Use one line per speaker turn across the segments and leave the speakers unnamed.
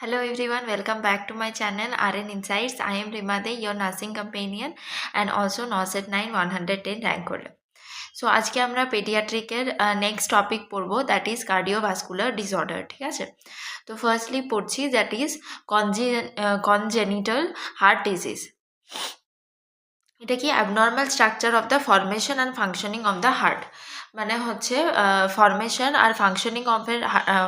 Hello everyone, welcome back to my channel RN Insights. I am Rimade, your nursing companion and also NOSET 9 110 rank holder. So আজকে আমরা পেডিয়াট্রিকের next topic পড়বো, that is cardiovascular disorder. ঠিক আছে, তো firstly পড়ছি that is congenital heart disease. এটা কি abnormal structure of the formation and functioning of the heart, মানে হচ্ছে ফরমেশন আর ফাংশনিং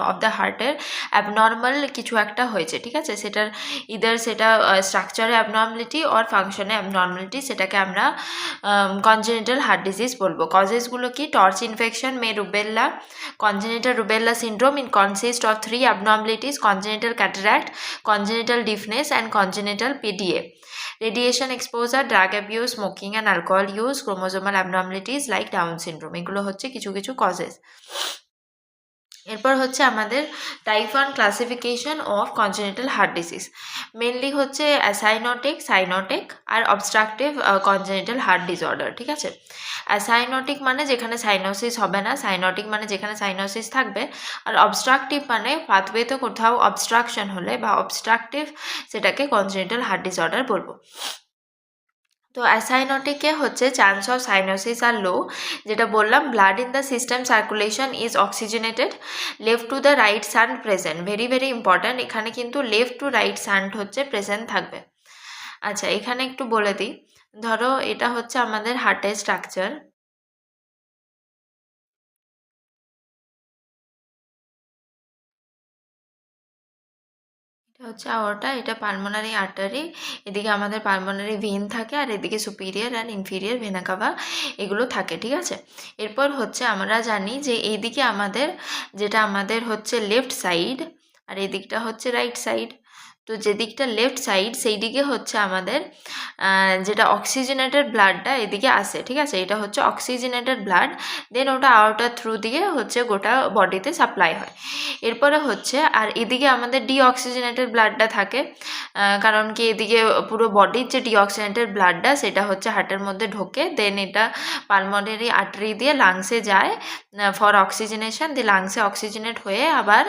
অফ দ্য হার্টের অ্যাবনর্মাল কিছু একটা হয়েছে। ঠিক আছে, সেটার সেটা স্ট্রাকচারে অ্যাবনর্মালিটি অর ফাংশনে অ্যাবনর্মালিটি, সেটাকে আমরা কনজেনিটাল হার্ট ডিজিজ বলবো। কজেসগুলো কি? Torch infection, may রুবেল্লা, congenital rubella syndrome in consist of 3 abnormalities: congenital cataract, congenital deafness and congenital PDA. Radiation exposure, drug abuse, smoking and alcohol use, chromosomal abnormalities like Down syndrome, এগুলো হচ্ছে কিছু কিছু causes. এরপর হচ্ছে আমাদের type 1 classification of congenital heart disease. Mainly হচ্ছে অ্যাসাইনোটিক, cyanotic আর obstructive congenital heart disorder. ঠিক আছে, অ্যাসাইনোটিক মানে যেখানে সাইনোসিস হবে না, সাইনোটিক মানে যেখানে সাইনোসিস থাকবে, আর অবস্ট্রাকটিভ মানে পাথওয়েতে কোথাও অবস্ট্রাকশন হলে বা অবস্ট্রাকটিভ, সেটাকে কনজেনিটাল হার্ট ডিসঅর্ডার বলবো। তো অ্যাসাইনোটিকে হচ্ছে chance of cyanosis are low, যেটা বললাম blood in the system circulation is oxygenated, left to the right shunt present. Very very important, এখানে কিন্তু লেফট টু রাইট সান্ড হচ্ছে প্রেজেন্ট থাকবে। আচ্ছা, এখানে একটু বলে দিই, ধরো এটা হচ্ছে আমাদের হার্টের স্ট্রাকচার, এটা হচ্ছে আওরটা, এটা পালমোনারি আর্টারি, এদিকে আমাদের পালমোনারি ভেন থাকে আর এদিকে superior and inferior vena CAVA এগুলো থাকে। ঠিক আছে, এরপর হচ্ছে আমরা জানি যে এইদিকে আমাদের আমাদের হচ্ছে লেফট সাইড আর এদিকটা হচ্ছে রাইট সাইড। তো যেদিকটা লেফট সাইড সেই দিকে হচ্ছে আমাদের যেটা অক্সিজেনেটেড ব্লাডটা এদিকে আসে। ঠিক আছে, এটা হচ্ছে অক্সিজেনেটেড ব্লাড, দেন ওটা আউটার থ্রু দিয়ে হচ্ছে গোটা বডিতে সাপ্লাই হয়। এরপরে হচ্ছে আর এদিকে আমাদের ডিঅক্সিজেনেটেড ব্লাডটা থাকে, কারণ কি এদিকে পুরো বডির যে ডিঅক্সিজেনেটেড ব্লাডটা সেটা হচ্ছে হার্টের মধ্যে ঢোকে, দেন এটা পালমোনারি আর্টারি দিয়ে লাংসে যায় ফর অক্সিজেনেশন, দিয়ে লাংসে অক্সিজেনেট হয়ে আবার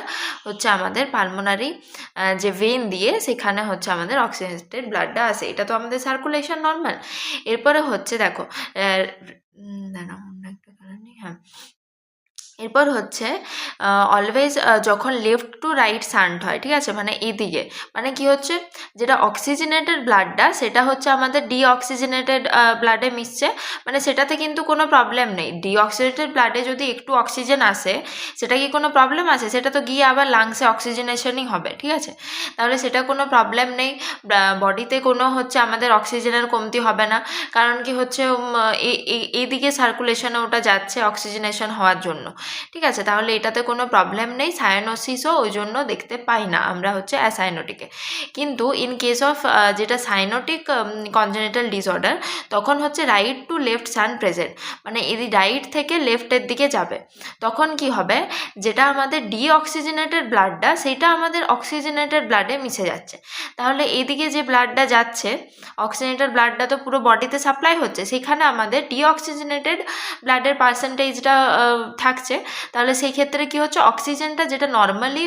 হচ্ছে আমাদের পালমোনারি যে ভেন দিয়ে সেখানে হচ্ছে আমাদের অক্সিজেনেটেড ব্লাডটা আসে। এটা তো আমাদের সার্কুলেশন নর্মাল। এরপরে হচ্ছে দেখো হ্যাঁ, এরপর হচ্ছে অলওয়েজ যখন লেফট টু রাইট সান্ট হয়, ঠিক আছে, মানে এদিকে মানে কি হচ্ছে যেটা অক্সিজেনেটেড ব্লাডটা সেটা হচ্ছে আমাদের ডিঅক্সিজেনেটেড ব্লাডে মিশছে, মানে সেটাতে কিন্তু কোনো প্রবলেম নেই। ডিঅক্সিজেনেটেড ব্লাডে যদি একটু অক্সিজেন আসে সেটা কি কোনো প্রবলেম আছে? সেটা তো গিয়ে আবার লাংসে অক্সিজেনেশনই হবে। ঠিক আছে, তাহলে সেটা কোনো প্রবলেম নেই, বডিতে কোনো হচ্ছে আমাদের অক্সিজেনের কমতি হবে না, কারণ কি হচ্ছে এইদিকে সার্কুলেশনে ওটা যাচ্ছে অক্সিজেনেশন হওয়ার জন্য। ঠিক আছে, তাহলে এটাতে কোনো প্রবলেম নেই, সাইনোসিসও ওই জন্য দেখতে পাই না আমরা হচ্ছে অ্যাসাইনোটিকে। কিন্তু ইন কেস অফ যেটা সাইনোটিক কনজেনিটাল ডিসঅর্ডার, তখন হচ্ছে right to left shunt present, মানে এই রাইট থেকে লেফটের দিকে যাবে, তখন কি হবে যেটা আমাদের ডিঅক্সিজেনেটেড ব্লাডটা সেটা আমাদের অক্সিজেনেটেড ব্লাডে মিশে যাচ্ছে। তাহলে এদিকে যে ব্লাডটা যাচ্ছে অক্সিজেনেটেড ব্লাডটা তো পুরো বডিতে সাপ্লাই হচ্ছে, সেখানে আমাদের ডিঅক্সিজেনেটেড ব্লাডের পার্সেন্টেজটা থাকছে। তাহলে সেই ক্ষেত্রে কি হচ্ছে অক্সিজেনটা যেটা নর্মালি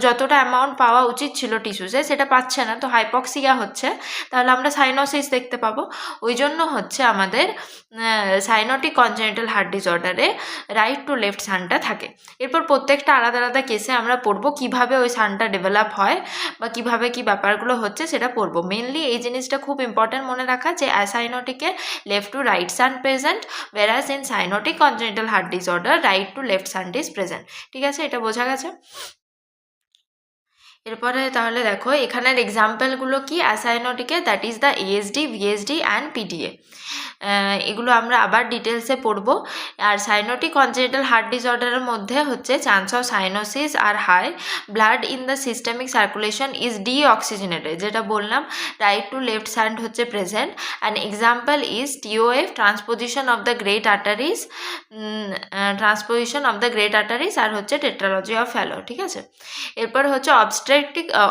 যতটা অ্যামাউন্ট পাওয়া উচিত ছিল টিস্যুসে সেটা পাচ্ছে না, তো হাইপক্সিয়া হচ্ছে, তাহলে আমরা সাইনোসিস দেখতে পাবো। ওই জন্য হচ্ছে আমাদের সাইনোটিক কনজেনিটাল হার্ট ডিসঅর্ডারে রাইট টু লেফট সানটা থাকে। এরপর প্রত্যেকটা আলাদা আলাদা কেসে আমরা পড়বো কিভাবে ওই সানটা ডেভেলপ হয় বা কিভাবে কি ব্যাপারগুলো হচ্ছে সেটা পড়বো। মেনলি এই জিনিসটা খুব ইম্পর্টেন্ট মনে রাখা যে অ্যাসাইনোটিকে left to right shunt present, whereas in cyanotic congenital heart disorder right to left shunt is present। ঠিক আছে, এটা বোঝা গেছে। এরপরে তাহলে দেখো এখানের এক্সাম্পলগুলো কি অ্যাসাইনোটিকে, that is the ASD, VSD and PDA. এগুলো আমরা আবার ডিটেলসে পড়বো। আর সাইনোটিক কনজেনিটাল হার্ট ডিসঅর্ডারের মধ্যে হচ্ছে chance of cyanosis are high, blood in the systemic circulation is deoxygenated, যেটা বললাম রাইট টু লেফট সান্ড হচ্ছে present, and example is TOF, transposition of the great arteries, আর হচ্ছে টেট্রালজি অফ ফ্যালো। ঠিক আছে, এরপর হচ্ছে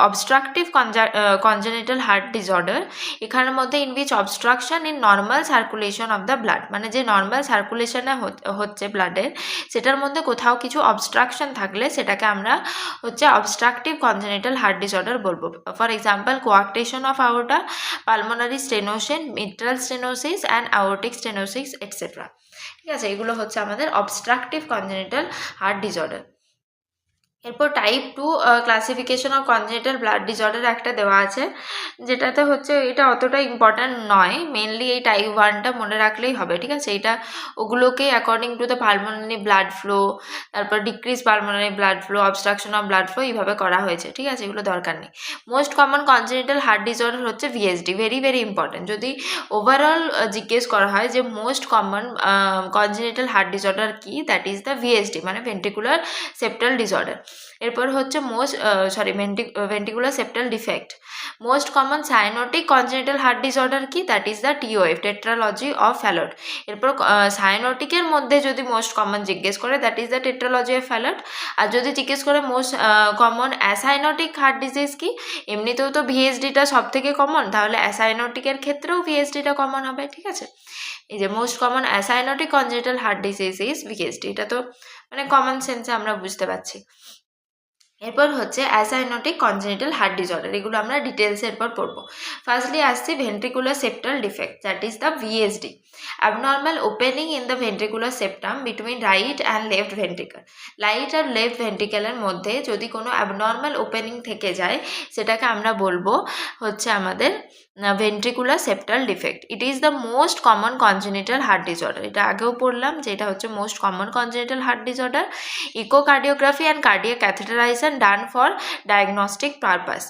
অবস্ট্রাকটিভ কনজেনিটাল হার্ট ডিসঅর্ডার, এখানের মধ্যে in which obstruction in normal circulation of the blood, মানে যে নর্মাল সার্কুলেশনে হচ্ছে ব্লাডের, সেটার মধ্যে কোথাও কিছু অবস্ট্রাকশন থাকলে সেটাকে আমরা হচ্ছে অবস্ট্রাকটিভ কনজেনিটাল হার্ট ডিসঅর্ডার বলবো। For example coarctation of aorta, pulmonary stenosis, mitral stenosis and aortic stenosis etcetera. ঠিক আছে, এগুলো হচ্ছে আমাদের অবস্ট্রাকটিভ কনজেনিটাল হার্ট ডিসঅর্ডার। এরপর type 2 classification of congenital blood disorder একটা দেওয়া আছে, যেটাতে হচ্ছে এটা অতটা ইম্পর্ট্যান্ট নয়, মেনলি এই টাইপ 1টা মনে রাখলেই হবে। ঠিক আছে, এটা ওগুলোকে according to the pulmonary blood flow, তারপর decrease pulmonary blood flow, obstruction of blood flow, এইভাবে করা হয়েছে। ঠিক আছে, এগুলো দরকার নেই। Most common congenital heart disorder হচ্ছে ভিএসডি, ভেরি ভেরি ইম্পর্ট্যান্ট। যদি ওভারঅল জিজ্ঞেস করা হয় যে most common congenital heart disorder কি, দ্যাট ইজ দ্য ভিএসডি, মানে ভেন্ট্রিকুলার সেপ্টাল ডিসঅর্ডার। এরপর হচ্ছে ventricular septal defect. Most common cyanotic congenital heart disorder কি, that is the TOF, tetralogy of Fallot. এরপর সাইনোটিকের মধ্যে যদি মোস্ট কমন জিজ্ঞেস করে, that is the tetralogy of Fallot. আর যদি জিজ্ঞেস করে most common acyanotic heart disease কি, এমনিতেও তো ভিএসডিটা সব থেকে কমন, তাহলে অ্যাসাইনোটিকের ক্ষেত্রেও ভিএসডিটা কমন হবে। ঠিক আছে, এই যে most common acyanotic congenital heart disease is VSD, এটা তো মানে কমন সেন্সে আমরা বুঝতে পারছি। এরপর হচ্ছে অ্যাসাইনোটিক কনজেনিটাল হার্ট ডিসঅর্ডার, এগুলো আমরা ডিটেলসে এরপর পড়বো। ফার্স্টলি আসছি ventricular septal defect, that is the VSD, abnormal opening in the ventricular septum between right and left ventricle. Right আর লেফট ভেন্ট্রিকেলের মধ্যে যদি কোনো অ্যাবনর্মাল ওপেনিং থেকে যায়, সেটাকে আমরা বলবো হচ্ছে আমাদের ventricular septal defect. It is the most common congenital heart disorder, এটা আগেও পড়লাম যে এটা হচ্ছে most common congenital heart disorder. Echocardiography and cardiac catheterization done for diagnostic purpose.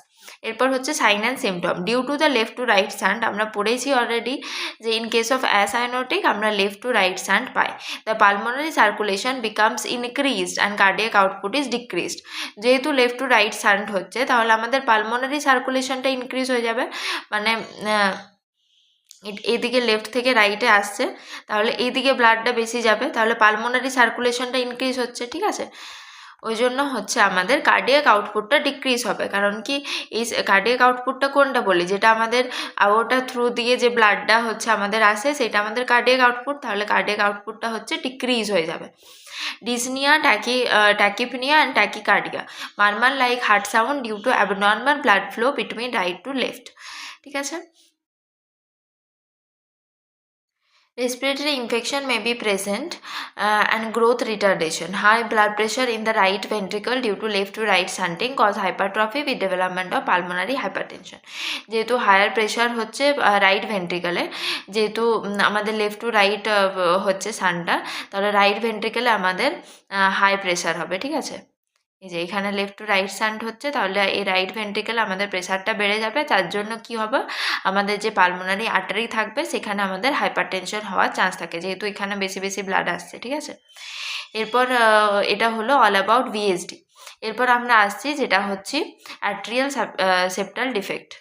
এরপর হচ্ছে sign and symptom, due to the left to right shunt, আমরা পড়েছি অলরেডি যে ইন কেস অফ অ্যাসাইনোটিক আমরা লেফট টু রাইট শান্ট পাই। The pulmonary circulation becomes increased and cardiac output is decreased. যেহেতু left to right shunt হচ্ছে, তাহলে আমাদের pulmonary সার্কুলেশনটা increase হয়ে যাবে, মানে এদিকে লেফট থেকে রাইটে আসছে, তাহলে এইদিকে ব্লাডটা বেশি যাবে, তাহলে পালমোনারি সার্কুলেশনটা ইনক্রিজ হচ্ছে। ঠিক আছে, ওই জন্য হচ্ছে আমাদের কার্ডিয়াক আউটপুটটা ডিক্রিজ হবে। কারণ কি, এই কার্ডিয়াক আউটপুটটা কোনটা বলি, যেটা আমাদের আওয়ারটা থ্রু দিয়ে যে ব্লাডটা হচ্ছে আমাদের আসে, সেটা আমাদের কার্ডিয়াক আউটপুট, তাহলে কার্ডিয়াক আউটপুটটা হচ্ছে ডিক্রিজ হয়ে যাবে। Dyspnoea, tachypnoea and tachycardia, murmur like heart sound due to abnormal blood flow between right to left. ঠিক আছে, respiratory infection may be present and growth retardation. High blood pressure in the right ventricle due to left to right shunting cause hypertrophy with development of pulmonary hypertension. যেহেতু higher pressure হচ্ছে right ভেন্ট্রিকলে, যেহেতু আমাদের left to right হচ্ছে শান্টটা, তাহলে right ভেন্ট্রিকলে আমাদের high pressure হবে। ঠিক আছে, এই যে এখানে লেফট টু রাইট শান্ট হচ্ছে, তাহলে এই রাইট ভেন্ট্রিকেলে আমাদের প্রেশারটা বেড়ে যাবে, তার জন্য কি হবে, আমাদের যে পালমোনারি আর্টারি থাকবে সেখানে আমাদের হাইপারটেনশন হওয়ার চান্স থাকে, যেহেতু এখানে বেশি বেশি ব্লাড আসছে। ঠিক আছে, এরপর এটা হলো অল অ্যাবাউট ভিএসডি। এরপর আমরা আসছি যেটা হচ্ছে অ্যাট্রিয়াল সেপ্টাল ডিফেক্ট।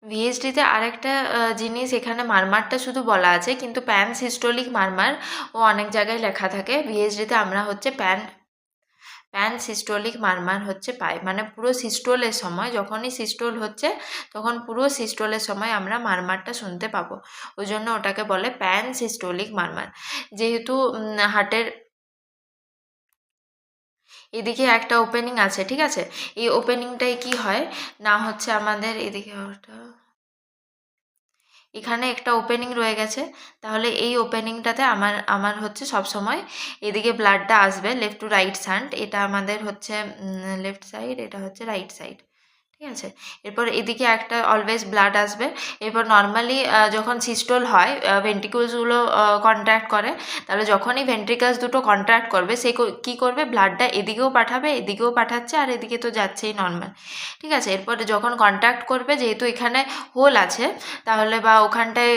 ভিএসডিতে আরেকটা জিনিস, এখানে মারমারটা শুধু বলা আছে, কিন্তু প্যান সিস্টোলিক মারমার ও অনেক জায়গায় লেখা থাকে। ভিএসডিতে আমরা হচ্ছে প্যান সিস্টোলিক মারমার হচ্ছে পাই, মানে পুরো সিস্টোলের সময়, যখনই সিস্টোল হচ্ছে তখন পুরো সিস্টোলের সময় আমরা মারমারটা শুনতে পাবো, ওই জন্য ওটাকে বলে প্যান সিস্টোলিক মারমার। যেহেতু হার্টের এদিকে একটা ওপেনিং আছে, ঠিক আছে, এই ওপেনিংটাই কি হয় না, হচ্ছে আমাদের এদিকে এখানে একটা ওপেনিং রয়ে গেছে, তাহলে এই ওপেনিংটাতে আমার হচ্ছে সবসময় এদিকে ব্লাডটা আসবে, লেফট টু রাইট শান্ট, এটা আমাদের হচ্ছে লেফট সাইড, এটা হচ্ছে রাইট সাইড। ঠিক আছে, এরপর এদিকে একটা অলওয়েজ ব্লাড আসবে। এরপর নর্মালি যখন সিস্টোল হয় ভেন্ট্রিকলসগুলো কন্ট্রাক্ট করে, তাহলে যখনই ভেন্ট্রিকলস দুটো কন্ট্রাক্ট করবে, সে কী করবে, ব্লাডটা এদিকেও পাঠাবে, এদিকেও পাঠাচ্ছে, আর এদিকে তো যাচ্ছেই নর্মাল। ঠিক আছে, এরপর যখন কন্ট্রাক্ট করবে, যেহেতু এখানে হোল আছে, তাহলে বা ওখানটায়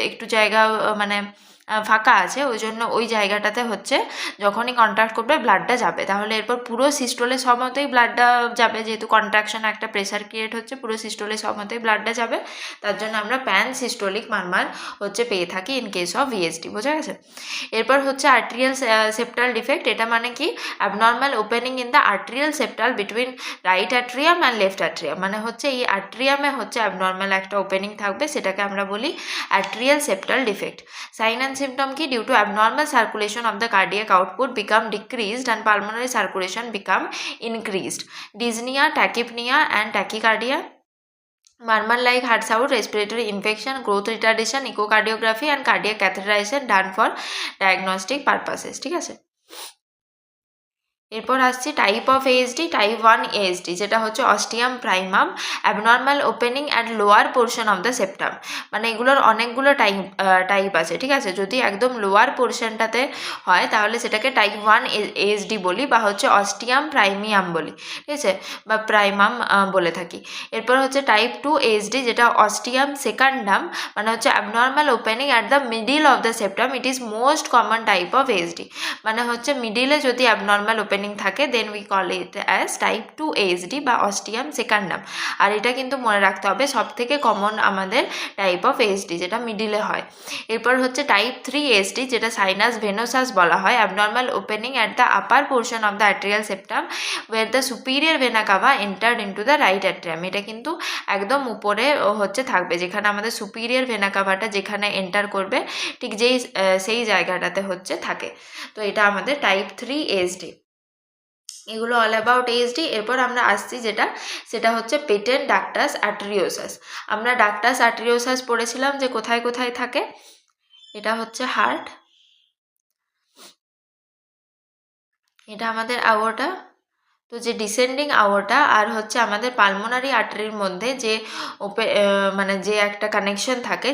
একটু জায়গা মানে ফাঁকা আছে, ওই জন্য ওই জায়গাটাতে হচ্ছে যখনই কন্ট্রাক্ট করবে ব্লাডটা যাবে। তাহলে এরপর পুরো সিস্টোলে সময়তেই ব্লাডটা যাবে, যেহেতু কন্ট্রাকশন একটা প্রেশার ক্রিয়েট হচ্ছে, পুরো সিস্টোলে সময়তেই ব্লাডটা যাবে। তার জন্য আমরা প্যান সিস্টোলিক মারমার হচ্ছে পেয়ে থাকি ইন কেস অফ ভিএসডি। বোঝা গেছে? এরপর হচ্ছে আর্টেরিয়াল সেপ্টাল ডিফেক্ট। এটা মানে কি? Abnormal opening in the arterial septal between right atrium and left atrium. মানে হচ্ছে এই আর্ট্রিয়ামে হচ্ছে অ্যাবনর্মাল একটা ওপেনিং থাকবে, সেটাকে আমরা বলি arterial septal defect. Sign and symptom কি? Due to abnormal circulation of the cardiac output become decreased and pulmonary circulation become increased. Dyspnoea, tachypnoea and tachycardia, murmur like heart sound, respiratory infection, growth retardation, echocardiography and cardiac catheterization done for diagnostic purposes। ঠিক আছে? এরপর আসছি type of ASD. Type 1 ASD, যেটা হচ্ছে ostium primum, abnormal opening at lower portion of the septum. মানে এগুলোর অনেকগুলো type আছে। ঠিক আছে? যদি একদম লোয়ার পোর্শনটাতে হয় তাহলে সেটাকে টাইপ 1 এএসডি বলি, বা হচ্ছে অস্টিয়াম প্রাইমিয়াম বলি। ঠিক আছে? বা প্রাইমাম বলে থাকি। এরপর হচ্ছে টাইপ 2 এএসডি, যেটা অস্টিয়াম সেকান্ডাম, মানে হচ্ছে abnormal opening at the middle of the septum. It is most common type of ASD. মানে হচ্ছে মিডিলে যদি অ্যাবনর্মাল ওপেনিং থাকে then we call it as type 2 ASD বা অস্টিয়াম সেকান্ডাম। আর এটা কিন্তু মনে রাখতে হবে সব থেকে কমন আমাদের টাইপ অফ এএসডি, যেটা মিডিলে হয়। এরপর হচ্ছে টাইপ 3 এএসডি, যেটা সাইনাস ভেনোসাস বলা হয়, abnormal opening at the upper portion of the atrial septum where the superior vena cava entered into the right atrium. এটা কিন্তু একদম উপরে হচ্ছে থাকবে, যেখানে আমাদের সুপিরিয়র ভেনা কাভাটা যেখানে এন্টার করবে ঠিক সেই জায়গাটাতে হচ্ছে থাকে। তো এটা আমাদের টাইপ 3 এএসডি। এগুলো অল অ্যাবাউট এএসডি। এরপর আমরা আসছি সেটা হচ্ছে পেটেন্ট ডাক্টাস আর্টেরিওসাস। আমরা ডাক্টাস আর্টেরিওসাস পড়েছিলাম যে কোথায় কোথায় থাকে। এটা হচ্ছে হার্ট, এটা আমাদের আওর্টা। তো যে ডিসেন্ডিং আওর্টা আর হচ্ছে আমাদের পালমোনারি আর্টারির মধ্যে যে মানে যে একটা কানেকশন থাকে,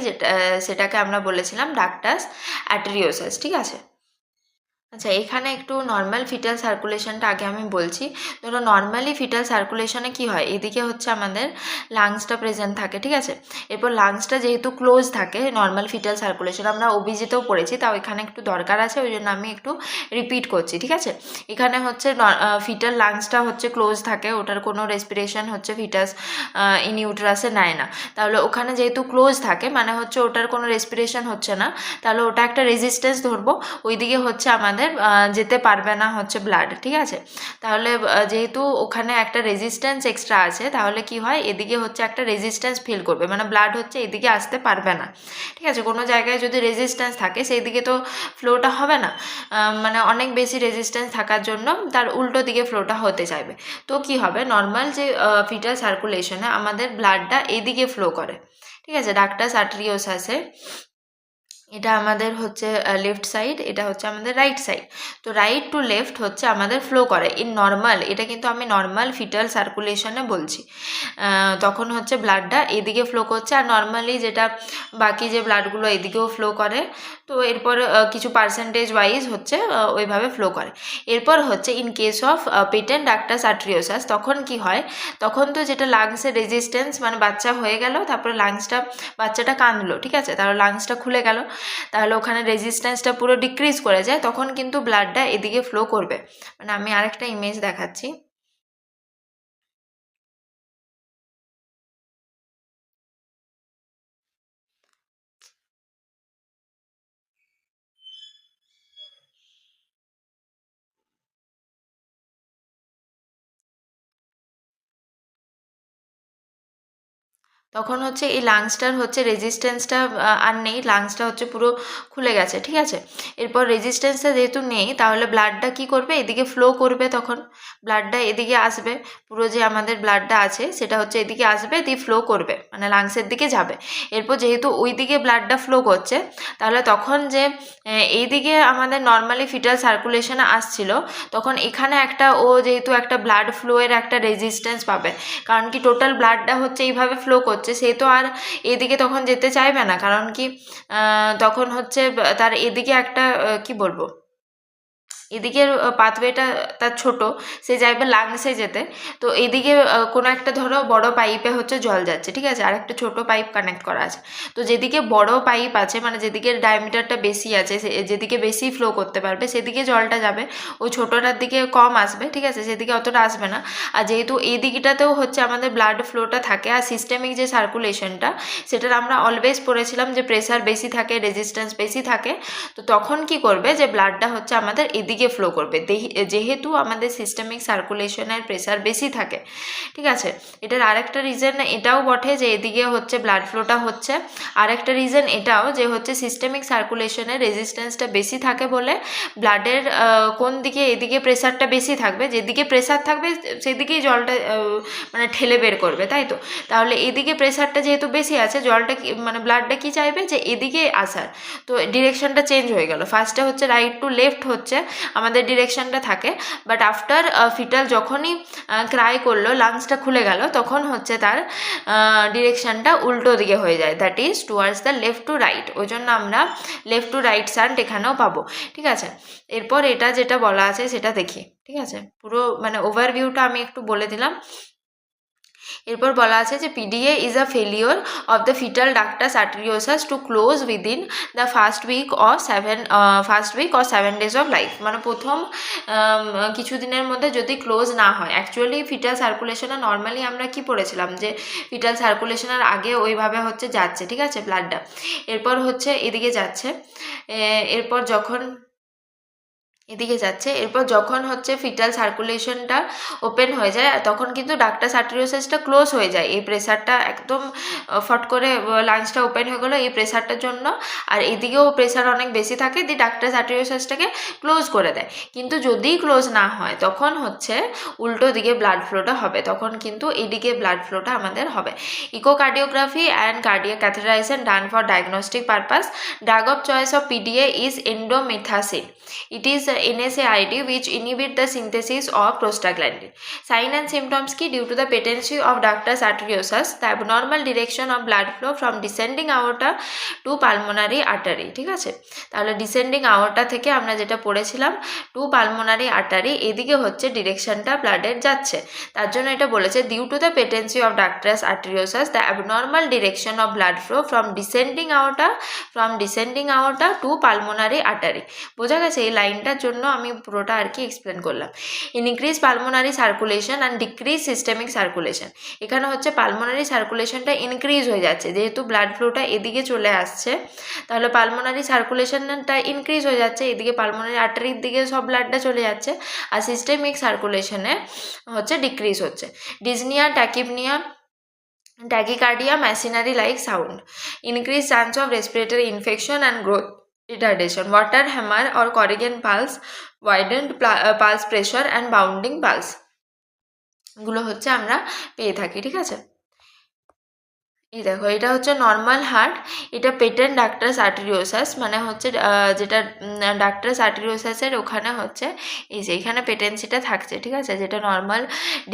সেটাকে আমরা বলেছিলাম ডাক্টাস আর্টেরিওসাস। ঠিক আছে? আচ্ছা, এখানে একটু নর্মাল ফিটাল সার্কুলেশনটা আগে আমি বলছি। ধরো নর্মালি ফিটাল সার্কুলেশনে কি হয়, এদিকে হচ্ছে আমাদের লাংসটা প্রেজেন্ট থাকে। ঠিক আছে? এরপর লাংসটা যেহেতু ক্লোজ থাকে নর্মাল ফিটাল সার্কুলেশন, আমরা ওবিজিতেও পড়েছি, তাও এখানে একটু দরকার আছে, ওই জন্য আমি একটু রিপিট করছি। ঠিক আছে? এখানে হচ্ছে ফিটাল লাংসটা হচ্ছে ক্লোজ থাকে, ওটার কোনো রেসপিরেশন হচ্ছে ফিটাস ইন ইউটেরাসে নেয় না। তাহলে ওখানে যেহেতু ক্লোজ থাকে মানে হচ্ছে ওটার কোনো রেসপিরেশন হচ্ছে না, তাহলে ওটা একটা রেজিস্ট্যান্স ধরবো, ওইদিকে হচ্ছে আমাদের যেতে পারবে না হচ্ছে ব্লাড। ঠিক আছে? তাহলে যেহেতু ওখানে একটা রেজিস্ট্যান্স এক্সট্রা আছে, তাহলে কি হয়, এদিকে হচ্ছে একটা রেজিস্ট্যান্স ফিল করবে, মানে ব্লাড হচ্ছে এদিকে আসতে পারবে না। ঠিক আছে? কোনো জায়গায় যদি রেজিস্ট্যান্স থাকে সেই দিকে তো ফ্লোটা হবে না, মানে অনেক বেশি রেজিস্ট্যান্স থাকার জন্য তার উল্টো দিকে ফ্লোটা হতে চাইবে। তো কি হবে, নর্মাল যে ফিটাল সার্কুলেশনে আমাদের ব্লাডটা এইদিকে ফ্লো করে। ঠিক আছে? ডাক্টাস আর্টেরিওসাসে এটা আমাদের হচ্ছে লেফট সাইড, এটা হচ্ছে আমাদের রাইট সাইড। তো রাইট টু লেফট হচ্ছে আমাদের ফ্লো করে ইন নর্মাল। এটা কিন্তু আমি নর্মাল ফিটাল সার্কুলেশনে বলছি, তখন হচ্ছে ব্লাডটা এদিকে ফ্লো করছে, আর নর্মালি যেটা বাকি যে ব্লাডগুলো এদিকেও ফ্লো করে। তো এরপর কিছু পার্সেন্টেজ ওয়াইজ হচ্ছে ওইভাবে ফ্লো করে। এরপর হচ্ছে in case of patent ductus arteriosus, তখন কি হয়, তখন তো যেটা লাংসের রেজিস্ট্যান্স, মানে বাচ্চা হয়ে গেল, তারপরে বাচ্চাটা কাঁদলো। ঠিক আছে? তাহলে লাংসটা খুলে গেল, তাহলে ওখানে রেজিস্ট্যান্সটা পুরো ডিক্রিজ করে যায়, তখন কিন্তু ব্লাডটা এদিকে ফ্লো করবে। মানে আমি আরেকটা ইমেজ দেখাচ্ছি। তখন হচ্ছে এই লাংসটার হচ্ছে রেজিস্ট্যান্সটা আর নেই, লাংসটা হচ্ছে পুরো খুলে গেছে। ঠিক আছে? এরপর রেজিস্ট্যান্সটা যেহেতু নেই, তাহলে ব্লাডটা কি করবে, এদিকে ফ্লো করবে, তখন ব্লাডটা এদিকে আসবে, পুরো যে আমাদের ব্লাডটা আছে সেটা হচ্ছে এদিকে আসবে, দিয়ে ফ্লো করবে, মানে লাংসের দিকে যাবে। এরপর যেহেতু ওই দিকে ব্লাডটা ফ্লো করছে, তাহলে তখন যে এইদিকে আমাদের নর্মালি ফিটাল সার্কুলেশনে আসছিল, তখন এখানে যেহেতু একটা ব্লাড ফ্লোয়ের একটা রেজিস্ট্যান্স পাবে, কারণ কি টোটাল ব্লাডটা হচ্ছে এইভাবে ফ্লো করছে, সে তো আর এদিকে তখন যেতে চাইবে না, কারণ কি তখন হচ্ছে তার এদিকে একটা কি বলবো, এদিকের পাথওয়েটা তার ছোট, সে চাইবে লাংসে যেতে, তো এদিকে কোনো একটা ধরো বড় পাইপে হচ্ছে জল যাচ্ছে, ঠিক আছে, আর একটা ছোট পাইপ কানেক্ট করা আছে। তো যেদিকে বড় পাইপ আছে, মানে যেদিকে ডায়ামিটারটা বেশি আছে, যেদিকে বেশি ফ্লো করতে পারবে সেদিকে জলটা যাবে, ওই ছোটোটার দিকে কম আসবে, ঠিক আছে, সেদিকে অতটা আসবে না। আর যেহেতু এই দিকটাতেও হচ্ছে আমাদের ব্লাড ফ্লোটা থাকে, আর সিস্টেমিক যে সার্কুলেশনটা সেটার আমরা অলওয়েজ পড়েছিলাম যে প্রেসার বেশি থাকে, রেজিস্ট্যান্স বেশি থাকে, তো তখন কি করবে যে ব্লাডটা হচ্ছে আমাদের এদিকে ফ্লো করবে, যেহেতু আমাদের সিস্টেমিক সার্কুলেশনের প্রেসার বেশি থাকে, ঠিক আছে। এটার আরেকটা রিজন এটাও বটে যে এদিকে হচ্ছে ব্লাড ফ্লোটা হচ্ছে, আরেকটা রিজন এটাও যে হচ্ছে সিস্টেমিক সার্কুলেশনের রেজিস্ট্যান্সটা বেশি থাকে বলে ব্লাডের কোন দিকে, এদিকে প্রেসারটা বেশি থাকবে, যেদিকে প্রেসার থাকবে সেদিকেই জলটা মানে ঠেলে বের করবে, তাই তো। তাহলে এদিকে প্রেসারটা যেহেতু বেশি আছে, জলটা মানে ব্লাডটা কি চাইবে যে এদিকে আসার, তো ডিরেকশনটা চেঞ্জ হয়ে গেল। ফার্স্টে হচ্ছে রাইট টু লেফট হচ্ছে আমাদের ডিরেকশনটা থাকে, বাট আফটার ফিটাল যখনই ক্রাই করলো, লাংসটা খুলে গেল, তখন হচ্ছে তার ডিরেকশনটা উল্টো দিকে হয়ে যায়, that is towards the left to right. ওই জন্য আমরা লেফট টু রাইট শান্ট এখানেও পাবো, ঠিক আছে। এরপর এটা যেটা বলা আছে সেটা দেখি, ঠিক আছে, পুরো মানে ওভারভিউটা আমি একটু বলে দিলাম। এরপর বলা আছে যে PDA is a failure of the fetal ductus arteriosus to close within the first week or 7 days of life, মানে প্রথম কিছুদিনের মধ্যে যদি ক্লোজ না হয়। অ্যাকচুয়ালি ফিটাল সার্কুলেশনে নর্মালি আমরা কি পড়েছিলাম যে ফিটাল সার্কুলেশনের আগে ওইভাবে হচ্ছে যাচ্ছে, ঠিক আছে, ব্লাডটা, এরপর হচ্ছে এদিকে যাচ্ছে, এরপর যখন এদিকে যাচ্ছে, এরপর যখন হচ্ছে ফিটাল সার্কুলেশনটা ওপেন হয়ে যায় তখন কিন্তু ডাক্টাস আর্টেরিওসাসটা ক্লোজ হয়ে যায়, এই প্রেসারটা একদম ফট করে লাংসটা ওপেন হয়ে গেলো এই প্রেসারটার জন্য, আর এদিকেও প্রেসার অনেক বেশি থাকে, দিয়ে ডাক্টাস আর্টেরিওসাসটাকে ক্লোজ করে দেয়। কিন্তু যদি ক্লোজ না হয় তখন হচ্ছে উল্টো দিকে ব্লাড ফ্লোটা হবে, তখন কিন্তু এদিকে ব্লাড ফ্লোটা আমাদের হবে। Echocardiography and cardiac catheterization done for diagnostic purpose. Drug of choice of PDA is endomethacin. It is NSAID which inhibit the synthesis of prostaglandin. Sign and symptoms ki due to the patency of ductus arteriosus, the abnormal direction of blood flow from descending aorta to pulmonary artery, ঠিক আছে। তাহলে descending আওর্টা থেকে আমরা যেটা পড়েছিলাম two pulmonary artery, এদিকে হচ্ছে ডিরেকশনটা ব্লাডের যাচ্ছে, তার জন্য এটা বলেছে due to the patency of ductus arteriosus the abnormal direction of blood flow from descending aorta to pulmonary artery. বোঝা গেছে, এই লাইনটার জন্য আমি পুরোটা আর কি এক্সপ্লেন করলাম। Increase pulmonary circulation and decrease systemic circulation, এখানে হচ্ছে পালমোনারি সার্কুলেশনটা ইনক্রিজ হয়ে যাচ্ছে, যেহেতু ব্লাড ফ্লোটা এদিকে চলে আসছে, তাহলে পালমোনারি সার্কুলেশনটা ইনক্রিজ হয়ে যাচ্ছে, এদিকে পালমোনারি আর্টারির দিকে সব ব্লাডটা চলে যাচ্ছে, আর সিস্টেমিক সার্কুলেশনে হচ্ছে ডিক্রিজ হচ্ছে। Dyspnoea, tachypnoea, tachycardia, machinery like sound, increased chance of respiratory infection and growth retardation, water hammer or Corrigan pulse, widened pulse pressure and bounding pulse, গুলো হচ্ছে আমরা পেয়ে থাকি, ঠিক আছে। এই দেখো, এটা হচ্ছে নর্মাল হার্ট, এটা পেটেন্ট ডাক্টাস আর্টেরিওসাস, মানে হচ্ছে যেটা ডাক্টাস আর্টেরিওসাসের ওখানে হচ্ছে এই যে এখানে পেটেন্সিটা থাকছে, ঠিক আছে, যেটা নর্মাল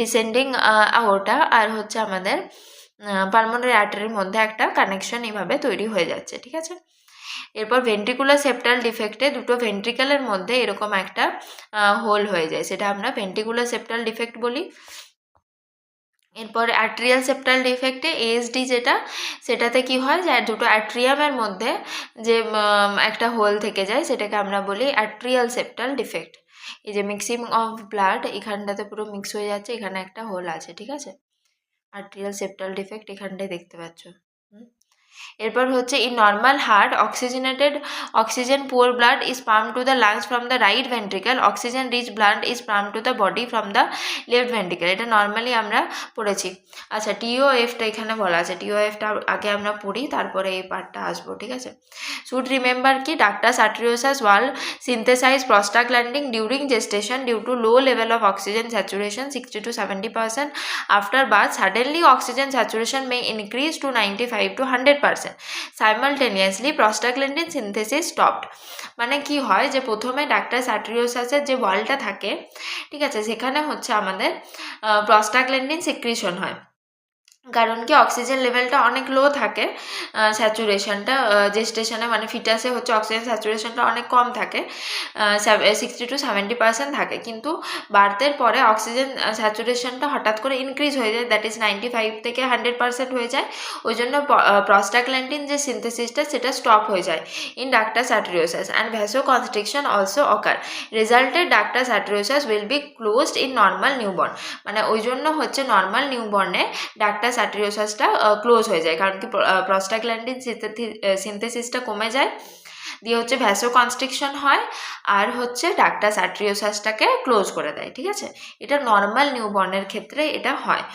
ডিসেন্ডিং আওর্টা আর হচ্ছে আমাদের পালমোনারি আর্টারির মধ্যে একটা কানেকশন এইভাবে তৈরি হয়ে যাচ্ছে, ঠিক আছে। এরপর ভেন্ট্রিকুলার সেপ্টাল ডিফেক্টে দুটো ভেন্ট্রিকেলের মধ্যে এরকম একটা হোল হয়ে যায়, সেটা আমরা ভেন্ট্রিকুলার সেপ্টাল ডিফেক্ট বলি। এরপর অ্যাট্রিয়াল সেপ্টাল ডিফেক্টে এএসডি যেটা, সেটাতে কি হয় যে দুটো অ্যাট্রিয়ামের মধ্যে যে একটা হোল থেকে যায়, সেটাকে আমরা বলি অ্যাট্রিয়াল সেপ্টাল ডিফেক্ট। এই যে মিক্সিং অফ ব্লাড এখানটাতে পুরো মিক্স হয়ে যাচ্ছে, এখানে একটা হোল আছে, ঠিক আছে, আর্টেরিয়াল সেপ্টাল ডিফেক্ট এখানটায় দেখতে পাচ্ছ। এরপর হচ্ছে in normal heart oxygen poor blood is pump to the lungs from the right ventricle, oxygen rich blood is pump to the body from the left ventricle, এটা normally আমরা পড়েছি। আচ্ছা, টিওএফটা এখানে বলা আছে, টিওএফটা আগে আমরা পড়ি, তারপরে এই পার্টটা আসবো, ঠিক আছে। শুড রিমেম্বার কি ductus arteriosus wall synthesize prostaglandin during gestation due to low level of oxygen saturation 60 to 70%, after birth suddenly oxygen saturation may increase to 95 to 100%, simultaneously prostaglandin synthesis stopped. মানে কি হয় যে প্রথমে ডাক্টাস আর্টেরিওসাসের যে ওয়ালটা থাকে, ঠিক আছে, সেখানে হচ্ছে আমাদের প্রস্টাগ্ল্যান্ডিন সিক্রিশন হয়, কারণ কি অক্সিজেন লেভেলটা অনেক লো থাকে, স্যাচুরেশনটা জেস্টেশনে মানে ফিটাসে হচ্ছে অক্সিজেন স্যাচুরেশনটা অনেক কম থাকে, 60-70% থাকে, কিন্তু বার্থের পরে অক্সিজেন স্যাচুরেশনটা হঠাৎ করে ইনক্রিজ হয়ে যায়, দ্যাট ইজ 95 থেকে 100% হয়ে যায়। ওই জন্য প্রস্টাগ্ল্যান্ডিন যে সিনথেসিসটা সেটা স্টপ হয়ে যায় in ductus arteriosus and vasoconstriction also ochre. Resulted ductus arteriosus will be closed in normal newborn. মানে ওই জন্য হচ্ছে নর্মাল নিউবর্নে ডাক্টাস আর্টেরিওসাসটা ক্লোজ হয়ে যায়, কারণ কি প্রস্টাগ্ল্যান্ডিন সিনথেসিসটা কমে যায়, দিয়ে হচ্ছে ভ্যাসোকনস্ট্রিকশন হয়, আর হচ্ছে ডাক্টাস আর্টেরিওসাসটাকে ক্লোজ করে দেয়। ঠিক আছে, এটা নর্মাল নিউবর্নের ক্ষেত্রে এটা হয়।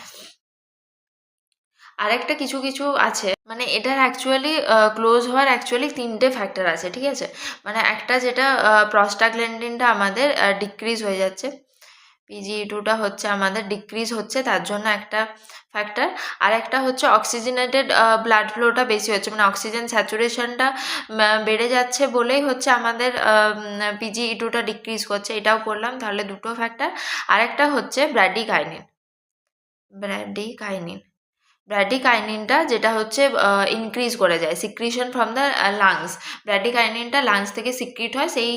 আরেকটা কিছু কিছু আছে, মানে এটার অ্যাকচুয়ালি ক্লোজ হওয়ার অ্যাকচুয়ালি 3টে ফ্যাক্টর আছে। ঠিক আছে, মানে একটা যেটা প্রস্টাগ্ল্যান্ডিনটা আমাদের ডিক্রিজ হয়ে যাচ্ছে, PGE2টা হচ্ছে আমাদের ডিক্রিজ হচ্ছে, তার জন্য একটা ফ্যাক্টর। আর একটা হচ্ছে অক্সিজেনেটেড ব্লাড ফ্লোটা বেশি হচ্ছে, মানে অক্সিজেন স্যাচুরেশনটা বেড়ে যাচ্ছে বলেই হচ্ছে আমাদের PGE2টা ডিক্রিজ করছে, এটাও করলাম, তাহলে দুটো ফ্যাক্টর। আরেকটা হচ্ছে ব্র্যাডিকাইনিনটা যেটা হচ্ছে ইনক্রিজ করে যায় সিক্রিশন ফ্রম দ্য লাংস। ব্র্যাডিকাইনিনটা লাংস থেকে সিক্রিট হয়, সেই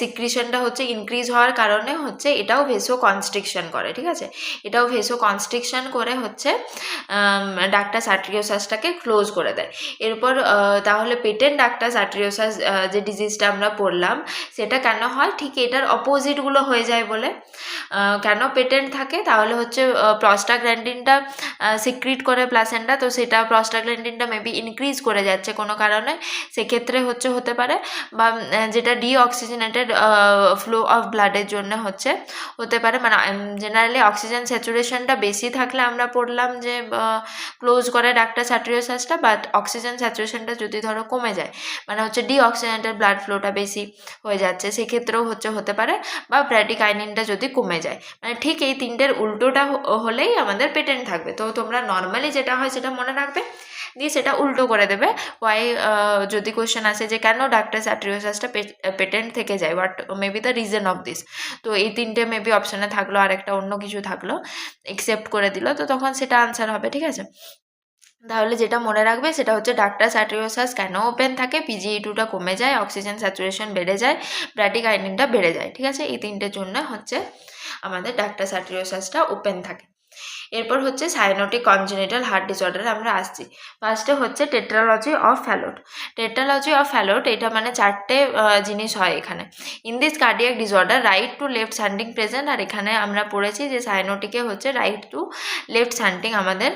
সিক্রিশনটা হচ্ছে ইনক্রিজ হওয়ার কারণে হচ্ছে এটাও ভেসো কনস্ট্রিকশন করে। ঠিক আছে, এটাও ভেসো কনস্ট্রিকশন করে হচ্ছে ডাক্টাস আর্টেরিওসাসটাকে ক্লোজ করে দেয়। এরপর তাহলে পেটেন্ট ডাক্টাস আর্টেরিওসাস যে ডিজিজটা আমরা পড়লাম সেটা কেন হয়, ঠিক এটার অপোজিটগুলো হয়ে যায় বলে। কেন পেটেন্ট থাকে, তাহলে হচ্ছে প্রস্টাগ্ল্যান্ডিনটা সিক্রিট করে প্লাসেন্টা, তো সেটা প্রস্টাগ্ল্যান্ডিনটা মেবি ইনক্রিজ করে যাচ্ছে কোনো কারণে, সেক্ষেত্রে হচ্ছে হতে পারে, বা যেটা ডিঅক্সিজেনেটেড ফ্লো অফ ব্লাডের জন্য হচ্ছে হতে পারে। মানে জেনারেলি অক্সিজেন স্যাচুরেশনটা বেশি থাকলে আমরা পড়লাম যে ক্লোজ করে ডাক্টাস আর্টেরিওসাসটা, বাট অক্সিজেন স্যাচুরেশনটা যদি ধরো কমে যায়, মানে হচ্ছে ডিঅক্সিজেনেটেড ব্লাড ফ্লোটা বেশি হয়ে যাচ্ছে, সেক্ষেত্রেও হচ্ছে হতে পারে, বা ব্র্যাডিকাইনিনটা যদি কমে যায়, মানে ঠিক এই তিনটের উল্টোটা হলেই আমাদের পেটেন্ট থাকবে। তো তোমরা নর্মালি যেটা হয় সেটা মনে রাখবে, দিয়ে সেটা উল্টো করে দেবে। ওয়াই যদি কোয়েশ্চেন আসে যে কেন ডাক্টাস আর্টেরিওসাসটা পেটেন্ট থেকে যায়, what maybe the reason of this, তো এই তিনটে মেবি অপশানে থাকলো, আর একটা অন্য কিছু থাকলো, একসেপ্ট করে দিল, তো তখন সেটা আনসার হবে। ঠিক আছে, তাহলে যেটা মনে রাখবে সেটা হচ্ছে ডাক্টাস আর্টেরিওসাস কেন ওপেন থাকে, PGE2টা কমে যায়, অক্সিজেন স্যাচুরেশন বেড়ে যায়, ব্র্যাডিকাইনিনটা বেড়ে যায়। ঠিক আছে, এই তিনটের জন্য হচ্ছে আমাদের ডাক্টাস আর্টেরিওসাসটা ওপেন থাকে। এরপর হচ্ছে সাইনোটিক কনজেনিটাল হার্ট ডিসঅর্ডারে আমরা আসছি। ফার্স্টে হচ্ছে টেট্রালজি অফ ফ্যালোট। টেট্রালজি অফ ফ্যালোট এটা মানে চারটে জিনিস হয় এখানে। In this cardiac disorder right to left shunting present, আর এখানে আমরা পড়েছি যে সাইনোটিকে হচ্ছে রাইট টু লেফট শান্টিং আমাদের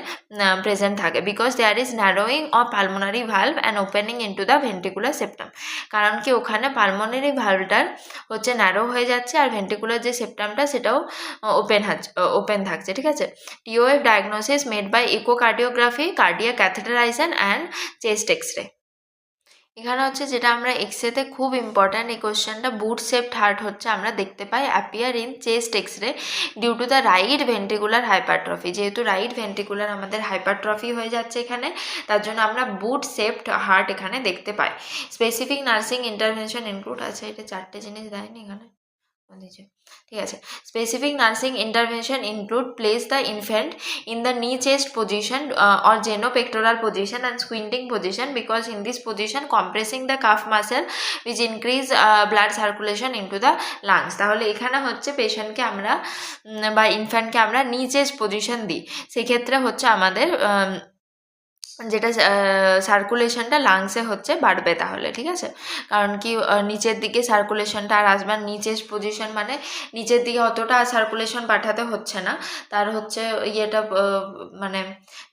প্রেজেন্ট থাকে, because there is narrowing of pulmonary valve and opening into the ventricular septum. কারণ কি ওখানে পালমোনারি ভালভটার হচ্ছে ন্যারো হয়ে যাচ্ছে, আর ভেন্ট্রিকুলার যে সেপ্টামটা সেটাও ওপেন থাকছে। ঠিক আছে, TOF diagnosis made by echocardiography, cardiac catheterization and chest X-ray. এখানে হচ্ছে যেটা আমরা এক্সরেতে খুব ইম্পর্ট্যান্ট এই কোশ্চেনটা, বুট শেপড হার্ট হচ্ছে আমরা দেখতে পাই appear in chest X ray due to the right ventricular hypertrophy. যেহেতু রাইট ভেন্ট্রিকুলার আমাদের হাইপারট্রফি হয়ে যাচ্ছে এখানে, তার জন্য আমরা বুট শেপড হার্ট এখানে দেখতে পাই। স্পেসিফিক নার্সিং ইন্টারভেনশন ইনক্লুড আছে, এটা চারটে জিনিস দেয়নি এখানে, ঠিক আছে। Specific nursing intervention include place the infant in the নি chest position or genopectoral position and squinting position, because in this position compressing the calf muscle which increase blood circulation into the lungs. তাহলে এখানে হচ্ছে পেশেন্টকে আমরা বা ইনফ্যান্টকে আমরা নি chest position দিই, সেক্ষেত্রে হচ্ছে আমাদের যেটা সার্কুলেশনটা লাংসে হচ্ছে বাড়বে তাহলে। ঠিক আছে, কারণ কি নিচের দিকে সার্কুলেশনটা আর আসবে, নিচের পজিশন মানে নিচের দিকে অতটা সার্কুলেশন পাঠাতে হচ্ছে না, তার হচ্ছে ইয়েটা মানে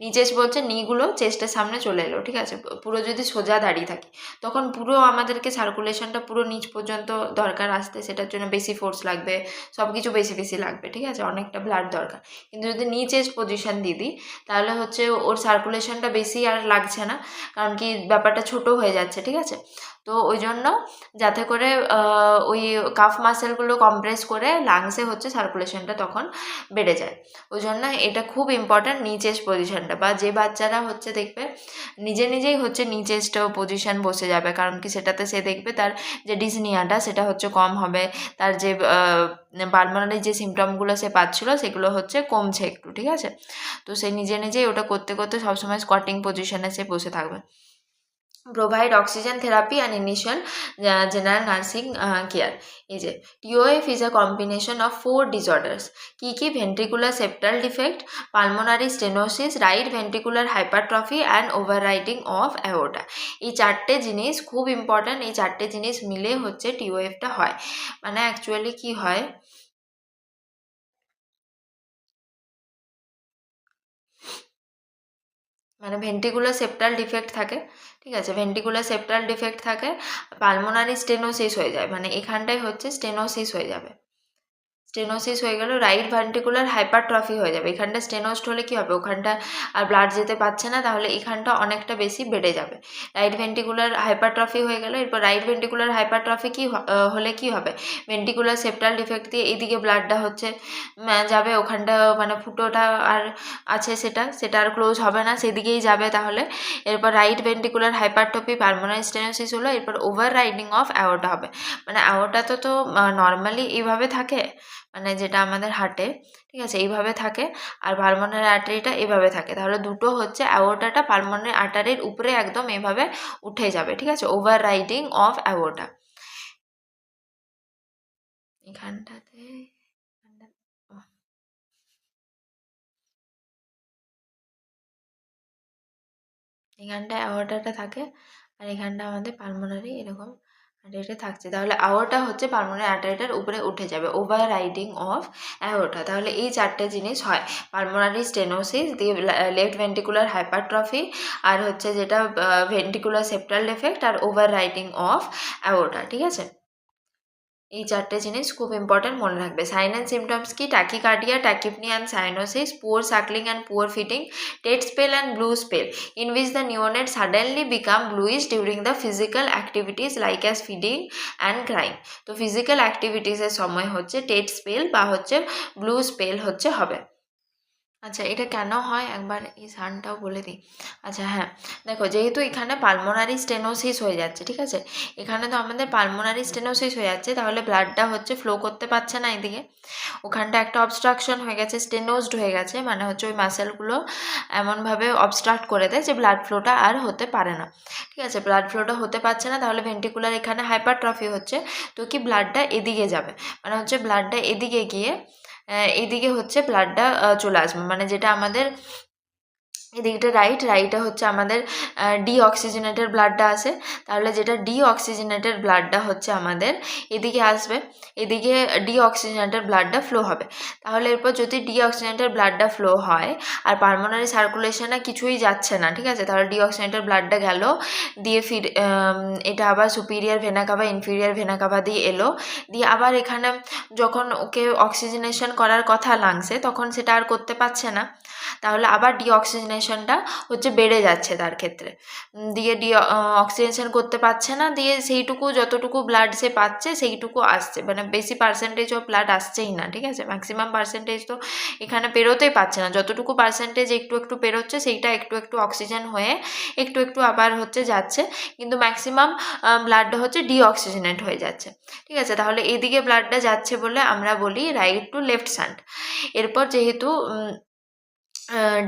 নিচের বলছে নিগুলো চেস্টের সামনে চলে এলো। ঠিক আছে, পুরো যদি সোজা দাঁড়িয়ে থাকি তখন পুরো আমাদেরকে সার্কুলেশনটা পুরো নিচ পর্যন্ত দরকার আসতে, সেটার জন্য বেশি ফোর্স লাগবে, সব কিছু বেশি বেশি লাগবে। ঠিক আছে, অনেকটা ব্লাড দরকার, কিন্তু যদি চেস্ট পজিশন দিয়ে দিই তাহলে হচ্ছে ওর সার্কুলেশনটা বেশি আর লাগছে না, কারণ কি ব্যাপারটা ছোট হয়ে যাচ্ছে। ঠিক আছে, তো ওই জন্য যাতে করে ওই কাফ মাসেলগুলো কম্প্রেস করে লাংসে হচ্ছে সার্কুলেশনটা তখন বেড়ে যায়। ওই জন্য এটা খুব ইম্পর্ট্যান্ট নি চেস্ট পজিশনটা, বা যে বাচ্চারা হচ্ছে দেখবে নিজে নিজেই হচ্ছে নি চেস্ট পজিশন বসে যাবে, কারণ কি সেটাতে সে দেখবে তার যে ডিসনিয়াটা সেটা হচ্ছে কম হবে, তার যে পালমোনারি যে সিমটমগুলো সে পাচ্ছিলো সেগুলো হচ্ছে কমছে একটু, ঠিক আছে। তো সে নিজে নিজেই ওটা করতে করতে সবসময় স্কোয়াটিং পজিশনে সে বসে থাকবে। provide oxygen therapy and initial general nursing care. এই যে TOF is a combination of 4 disorders. কি ventricular septal defect, pulmonary stenosis, right ventricular hypertrophy and overriding of aorta. এই চারটে জিনিস খুব ইম্পর্ট্যান্ট, এই চারটে জিনিস মিলে হচ্ছে TOFটা হয়। মানে অ্যাকচুয়ালি কি হয়, মানে ভেন্ট্রিকুলার সেপ্টাল ডিফেক্ট থাকে, ঠিক আছে, ভেন্ট্রিকুলার সেপ্টাল ডিফেক্ট থাকে, পালমোনারি স্টেনোসিস হয়ে যায়, মানে এখানটায় হচ্ছে স্টেনোসিস হয়ে যাবে, স্টেনোসিস হয়ে গেল, রাইট ভেন্ট্রিকুলার হাইপারট্রফি হয়ে যাবে, এখানটা স্টেনোসড হলে কী হবে, ওখানটা আর ব্লাড যেতে পারছে না, তাহলে এখানটা অনেকটা বেশি বেড়ে যাবে, রাইট ভেন্ট্রিকুলার হাইপারট্রফি হয়ে গেল। এরপর রাইট ভেন্ট্রিকুলার হাইপারট্রফি হলে কি হবে, ভেন্ট্রিকুলার সেপ্টাল ডিফেক্ট দিয়ে এইদিকে ব্লাডটা হচ্ছে যাবে, ওখানটা মানে ফুটোটা আর আছে সেটা আর ক্লোজ হবে না, সেদিকেই যাবে তাহলে। এরপর right ventricular hypertrophy, pulmonary stenosis হলো, এরপর ওভার রাইডিং অফ অ্যাওর্টা হবে। মানে অ্যাওর্টা তো নর্মালি এইভাবে থাকে, মানে যেটা আমাদের হার্টে, ঠিক আছে, এইভাবে থাকে, আর পালমোনারি আর্টারিটা এভাবে থাকে, তাহলে দুটো হচ্ছে অ্যাওর্টাটা পালমোনারি আর্টারির উপরে একদম এভাবে উঠে যাবে, ঠিক আছে, ওভার রাইডিং অফ অ্যাওর্টা। এখানটাতে এখানটায় অ্যাওর্টাটা থাকে, আর এখানটা আমাদের পালমোনারি এরকম আর্টারিটা থাকছে, তাহলে অ্যাওর্টা হচ্ছে পালমোনারি আর্টারিটার উপরে উঠে যাবে, ওভার রাইডিং অফ অ্যাওর্টা। তাহলে এই চারটে জিনিস হয়, পালমোনারি স্টেনোসিস দিয়ে লেফট ভেন্ট্রিকুলার হাইপারট্রফি, আর হচ্ছে যেটা ভেন্ট্রিকুলার সেপ্টাল ডিফেক্ট, আর ওভার রাইডিং অফ অ্যাওর্টা, ঠিক আছে। এই চারটে জিনিস খুব ইম্পর্টেন্ট মনে রাখবে। সাইন অ্যান্ড সিমটমস কি, tachycardia, tachypnoea and cyanosis, poor sucking and poor feeding, tet spell and blue spell, in which the neonate suddenly become bluish during the physical activities like as feeding and crying. তো physical অ্যাক্টিভিটিসের সময় হচ্ছে TET spell বা হচ্ছে blue spell হচ্ছে হবে। আচ্ছা, এটা কেন হয় একবার এই সানটাও বলে দিই। আচ্ছা হ্যাঁ, দেখো যেহেতু এখানে পালমোনারি স্টেনোসিস হয়ে যাচ্ছে, ঠিক আছে, এখানে তো আমাদের পালমোনারি স্টেনোসিস হয়ে যাচ্ছে, তাহলে ব্লাডটা হচ্ছে ফ্লো করতে পারছে না এদিকে, ওখানটা একটা অবস্ট্রাকশন হয়ে গেছে, স্টেনোসড হয়ে গেছে, মানে হচ্ছে ওই মাসেলগুলো এমনভাবে অবস্ট্রাক্ট করে দেয় যে ব্লাড ফ্লোটা আর হতে পারে না, ঠিক আছে, ব্লাড ফ্লোটা হতে পারছে না, তাহলে ভেন্ট্রিকুলার এখানে হাইপারট্রফি হচ্ছে, তো কি ব্লাডটা এদিকে যাবে, মানে হচ্ছে ব্লাডটা এদিকে গিয়ে এইদিকে হচ্ছে ব্লাডটা চলে আসবে, মানে যেটা আমাদের এদিকটা রাইটে হচ্ছে আমাদের ডিঅক্সিজেনেটেড ব্লাডটা আসে, তাহলে যেটা ডিঅক্সিজেনেটেড ব্লাডটা হচ্ছে আমাদের এদিকে আসবে, এদিকে ডিঅক্সিজেনেটেড ব্লাডটা ফ্লো হবে, তাহলে এরপর যদি ডিঅক্সিজেনেটেড ব্লাডটা ফ্লো হয় আর পালমোনারি সার্কুলেশনে কিছুই যাচ্ছে না, ঠিক আছে, তাহলে ডিঅক্সিজেনেটেড ব্লাডটা গেল, দিয়ে এটা আবার superior vena CAVA inferior vena CAVA দিয়ে এলো, দিয়ে আবার এখানে যখন ওকে অক্সিজেনেশন করার কথা লাংসে তখন সেটা আর করতে পারছে না, তাহলে আবার ডিঅক্সিজেনেশনটা হচ্ছে বেড়ে যাচ্ছে তার ক্ষেত্রে, দিয়ে অক্সিজেশন করতে পারছে না, দিয়ে সেইটুকু যতটুকু ব্লাড সে পাচ্ছে সেইটুকু আসছে, মানে বেশি পার্সেন্টেজ অফ ব্লাড আসছেই না, ঠিক আছে, ম্যাক্সিমাম পার্সেন্টেজ তো এখানে পেরোতেই পারছে না, যতটুকু পার্সেন্টেজ একটু একটু পেরোচ্ছে সেইটা একটু একটু অক্সিজেন হয়ে একটু একটু আবার হচ্ছে যাচ্ছে, কিন্তু ম্যাক্সিমাম ব্লাডটা হচ্ছে ডিঅক্সিজেনেট হয়ে যাচ্ছে, ঠিক আছে, তাহলে এদিকে ব্লাডটা যাচ্ছে বলে আমরা বলি রাইট টু লেফট শান্ট। এরপর যেহেতু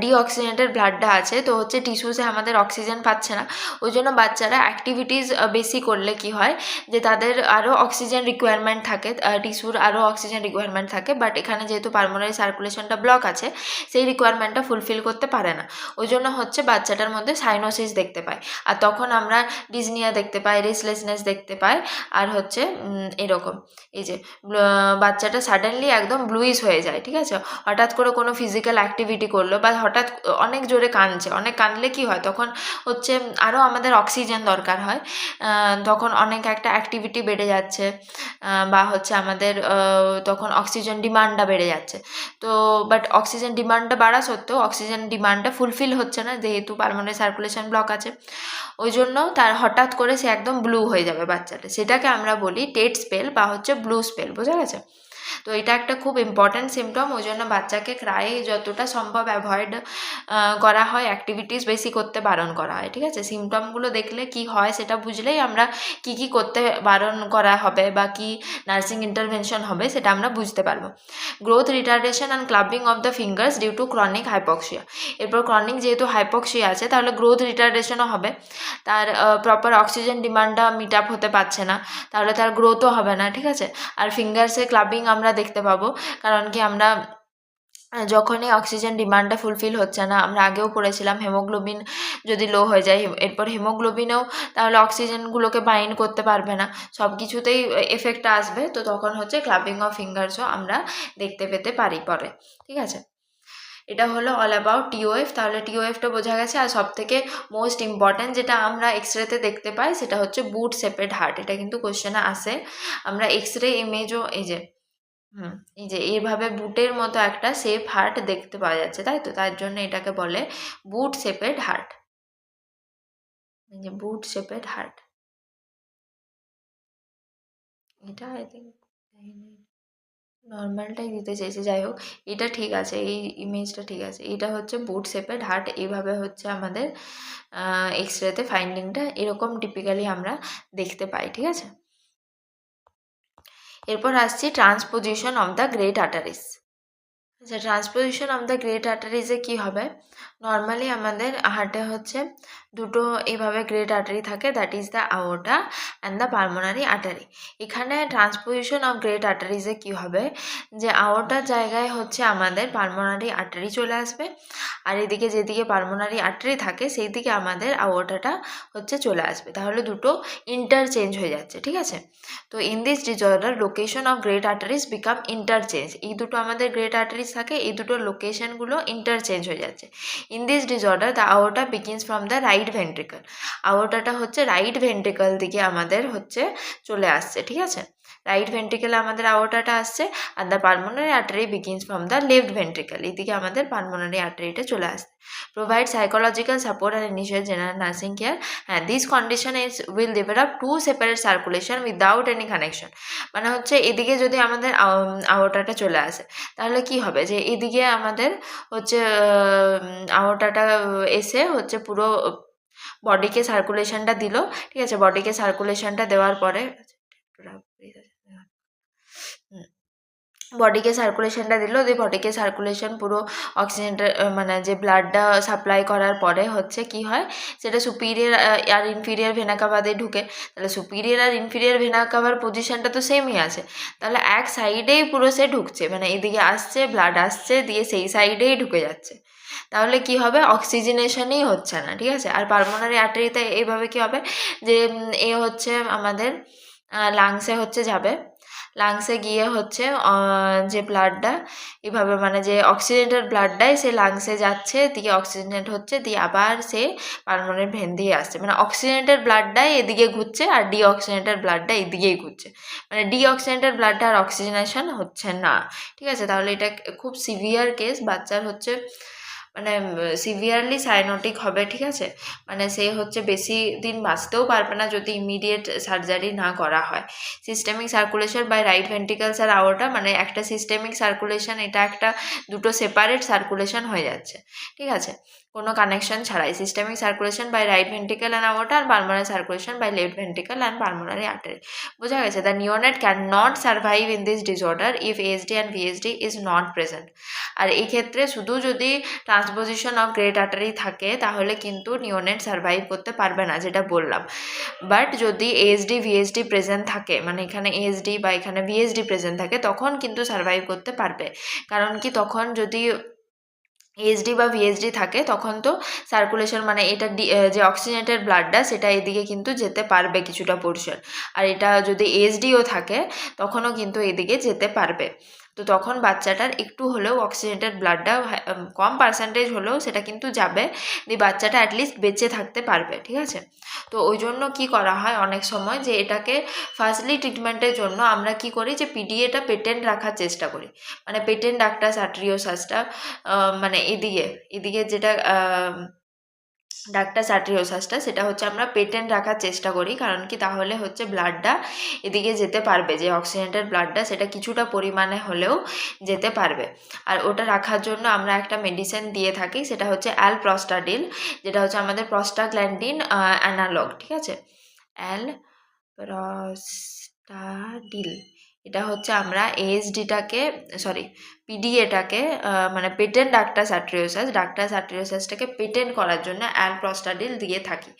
ডিঅক্সিজেনেটেড ব্লাডটা আছে, তো হচ্ছে টিস্যুসে আমাদের অক্সিজেন পাচ্ছে না, ওই জন্য বাচ্চারা অ্যাক্টিভিটিস বেশি করলে কি হয় যে তাদের আরও অক্সিজেন রিকোয়ারমেন্ট থাকে, টিস্যুর আরও অক্সিজেন রিকোয়ারমেন্ট থাকে, বাট এখানে যেহেতু পালমোনারি সার্কুলেশনটা ব্লক আছে সেই রিকোয়ারমেন্টটা ফুলফিল করতে পারে না, ওই জন্য হচ্ছে বাচ্চাটার মধ্যে সাইনোসিস দেখতে পাই, আর তখন আমরা ডিসনিয়া দেখতে পাই, রেস্টলেসনেস দেখতে পাই, আর হচ্ছে এরকম এই যে বাচ্চাটা সাডেনলি একদম ব্লুইশ হয়ে যায়, ঠিক আছে, হঠাৎ করে কোনো ফিজিক্যাল অ্যাক্টিভিটি করলো করলো বা হঠাৎ অনেক জোরে কাঁদছে, অনেক কাঁদলে কি হয় তখন হচ্ছে আরও আমাদের অক্সিজেন দরকার হয়, তখন অনেক একটা অ্যাক্টিভিটি বেড়ে যাচ্ছে, বা হচ্ছে আমাদের তখন অক্সিজেন ডিমান্ডটা বেড়ে যাচ্ছে। তো বাট অক্সিজেন ডিমান্ডটা বাড়া সত্ত্বেও অক্সিজেন ডিমান্ডটা ফুলফিল হচ্ছে না, যেহেতু পালমোনারি সার্কুলেশন ব্লক আছে, ওই জন্য তার হঠাৎ করে সে একদম ব্লু হয়ে যাবে বাচ্চাটা, সেটাকে আমরা বলি টেট স্পেল বা হচ্ছে ব্লু স্পেল, বোঝা গেছে? তো এটা একটা খুব ইম্পর্ট্যান্ট সিমটম, ওই জন্য বাচ্চাকে ক্রাই যতটা সম্ভব অ্যাভয়েড করা হয়, অ্যাক্টিভিটিস বেশি করতে বারণ করা হয়, ঠিক আছে? সিমটমগুলো দেখলে কি হয় সেটা বুঝলেই আমরা কি করতে বারণ করা হবে বা কি নার্সিং ইন্টারভেনশন হবে সেটা আমরা বুঝতে পারবো। Growth retardation and clubbing of the fingers due to chronic hypoxia. এরপর ক্রনিক যেহেতু হাইপক্সিয়া আছে তাহলে গ্রোথ রিটার্ডেশনও হবে, তার প্রপার অক্সিজেন ডিমান্ডটা মিট আপ হতে পারছে না, তাহলে তার গ্রোথও হবে না, ঠিক আছে? আর ফিঙ্গার্সে ক্লাবিং আমরা দেখতে পাবো, কারণ কি আমরা যখনই অক্সিজেন ডিমান্ডটা ফুলফিল হচ্ছে না, আমরা আগেও পড়েছিলাম হেমোগ্লোবিন যদি লো হয়ে যায়, এরপর হেমোগ্লোবিনেও তাহলে অক্সিজেনগুলোকে বাইন্ড করতে পারবে না, সব কিছুতেই এফেক্টটা আসবে, তো তখন হচ্ছে ক্লাবিং অফ ফিঙ্গার্সও আমরা দেখতে পেতে পারি পরে, ঠিক আছে? এটা হলো অল অ্যাবাউট টিওএফ। তাহলে টিওএফটা বোঝা গেছে। আর সব থেকে মোস্ট ইম্পর্ট্যান্ট যেটা আমরা এক্সরেতে দেখতে পাই সেটা হচ্ছে বুট শেপেড হার্ট, এটা কিন্তু কোশ্চেনে আসে। আমরা এক্সরে ইমেজও এই যে এই যে এইভাবে বুটের মতো একটা শেপ হার্ট দেখতে পাওয়া যাচ্ছে, তাই তো? তার জন্য এটাকে বলে বুট শেপেড হার্ট, এই যে বুট শেপেড হার্ট। এটা আই থিঙ্ক নর্মালটাই দিতে চাইছে, যাই হোক এটা ঠিক আছে, এই ইমেজটা ঠিক আছে। এটা হচ্ছে বুট শেপেড হার্ট, এইভাবে হচ্ছে আমাদের এক্সরেতে ফাইন্ডিংটা এরকম টিপিক্যালি আমরা দেখতে পাই, ঠিক আছে? এরপর আসছি transposition of the great arteries. আচ্ছা, ট্রান্সপোজিশন অফ দ্য গ্রেট আর্টারিজে কী হবে? নর্মালি আমাদের হার্টে হচ্ছে দুটো এইভাবে গ্রেট আর্টারি থাকে, that is the aorta and the pulmonary artery. এখানে ট্রান্সপোজিশন অফ গ্রেট আর্টারিজে কী হবে, যে আওর্টার জায়গায় হচ্ছে আমাদের পালমোনারি আর্টারি চলে আসবে, আর এদিকে যেদিকে পালমোনারি আর্টারি থাকে সেই দিকে আমাদের আওর্টাটা হচ্ছে চলে আসবে, তাহলে দুটো ইন্টারচেঞ্জ হয়ে যাচ্ছে, ঠিক আছে? তো in this disorder location of great arteries become interchange, এই দুটো আমাদের গ্রেট আর্টারিজ থাকে, এই দুটো লোকেশনগুলো ইন্টারচেঞ্জ হয়ে যাচ্ছে। In this disorder the aorta begins from the right ventricle, আওর্টাটা হচ্ছে রাইট ভেন্ট্রিকল দিকে আমাদের হচ্ছে চলে আসছে, ঠিক আছে? রাইট ভেন্ট্রিকেলে আমাদের আওর্টাটা আসছে, আর the pulmonary artery begins from the left ventricle, এইদিকে আমাদের পালমোনারি আর্টারিটা চলে আসছে। Provide psychological support and initial general nursing care. হ্যাঁ, this condition is will develop to separate circulation without any connection, মানে হচ্ছে এদিকে যদি আমাদের আওর্টাটা চলে আসে তাহলে কি হবে, যে এদিকে আমাদের হচ্ছে আওর্টাটা এসে হচ্ছে পুরো বডিকে সার্কুলেশনটা দিল, ঠিক আছে? বডিকে সার্কুলেশনটা দেওয়ার পরে বডিকে সার্কুলেশনটা দিল, দিয়ে বডিকে সার্কুলেশন পুরো অক্সিজেনটা মানে যে ব্লাডটা সাপ্লাই করার পরে হচ্ছে কি হয়, সেটা সুপিরিয়র আর ইনফিরিয়র ভেনা কাভাতে ঢুকে, তাহলে সুপিরিয়র আর ইনফিরিয়র ভেনা কাভার পজিশনটা তো সেমই আছে, তাহলে এক সাইডেই পুরো সে ঢুকছে, মানে এদিকে আসছে ব্লাড আসছে দিয়ে সেই সাইডেই ঢুকে যাচ্ছে, তাহলে কি হবে, অক্সিজেনেশনই হচ্ছে না, ঠিক আছে? আর পালমোনারি আর্টারিতে এইভাবে কি হবে, যে এ হচ্ছে আমাদের লাংসে হচ্ছে যাবে, লাংসে গিয়ে হচ্ছে যে ব্লাডটা এভাবে মানে যে অক্সিজেনেটেড ব্লাডটাই সে লাংসে যাচ্ছে, দিয়ে অক্সিজেনেট হচ্ছে, দিয়ে আবার সে পালমোনারি ভেন দিয়ে আসছে, মানে অক্সিজেনেটেড ব্লাডটাই এদিকে ঘুরছে আর ডিঅক্সিজেনেটেড ব্লাডটা এদিকেই ঘুরছে, মানে ডিঅক্সিজেনেটেড ব্লাডটা আর অক্সিজেনেশন হচ্ছে না, ঠিক আছে? তাহলে এটা খুব সিভিয়ার কেস, বাচ্চার হচ্ছে মানে সিভিয়ারলি সাইনোটিক হবে, ঠিক আছে? মানে সে হচ্ছে বেশি দিন বাঁচতেও পারবে না যদি ইমিডিয়েট সার্জারি না করা হয়। Systemic circulation by right ventricles আর আওর্টা, মানে একটা সিস্টেমিক সার্কুলেশন, এটা একটা দুটো সেপারেট সার্কুলেশন হয়ে যাচ্ছে, ঠিক আছে? কোনো কানেকশন ছাড়াই systemic circulation by right ventricle and aorta আর pulmonary circulation by left ventricle and pulmonary artery, বোঝা গেছে? The neonate can not survive in this disorder if ASD and VSD is not present. আর এই ক্ষেত্রে শুধু যদি transposition of great artery থাকে তাহলে কিন্তু নিওনেট সার্ভাইভ করতে পারবে না, যেটা বললাম। বাট যদি এএসডি ভিএসডি প্রেজেন্ট থাকে, মানে এখানে এএসডি বা এখানে ভিএসডি প্রেজেন্ট থাকে, তখন কিন্তু সার্ভাইভ করতে পারবে, কারণ কি তখন যদি এএসডি বা ভিএসডি থাকে তখন তো সার্কুলেশন মানে এটা যে অক্সিজেনেটেড ব্লাডটা সেটা এদিকে কিন্তু যেতে পারবে কিছুটা পোর্শন, আর এটা যদি এএসডিও থাকে তখনও কিন্তু এদিকে যেতে পারবে, তো তখন বাচ্চাটার একটু হলেও অক্সিজেনেটেড ব্লাডটা কম পার্সেন্টেজ হলেও সেটা কিন্তু যাবে, দিয়ে বাচ্চাটা অ্যাটলিস্ট বেঁচে থাকতে পারবে, ঠিক আছে। তো ওই জন্য কী করা হয় অনেক সময়, যে এটাকে ফার্স্টলি ট্রিটমেন্টের জন্য আমরা কি করি, যে পিডিএটা পেটেন্ট রাখার চেষ্টা করি, মানে পেটেন্ট ডাক্টাস আর্টেরিওসাসটা মানে এদিকে যেটা ডাক্টাস আর্টেরিওসাসটা সেটা হচ্ছে আমরা পেটেন্ট রাখার চেষ্টা করি, কারণ কি তাহলে হচ্ছে ব্লাডটা এদিকে যেতে পারবে, যে অক্সিজেনেটেড ব্লাডটা সেটা কিছুটা পরিমাণে হলেও যেতে পারবে। আর ওটা রাখার জন্য আমরা একটা মেডিসিন দিয়ে থাকি, সেটা হচ্ছে অ্যালপ্রস্টাডিল, যেটা হচ্ছে আমাদের প্রস্টাগ্ল্যান্ডিন অ্যানালগ, ঠিক আছে, অ্যালপ্রস্টাডিল। এটা হচ্ছে আমরা পিডিএটাকে মানে পেটেন্ট ডাক্টাস আর্টেরিওসাসটাকে পেটেন্ট করার জন্য অ্যালপ্রস্টাডিল দিয়ে থাকি।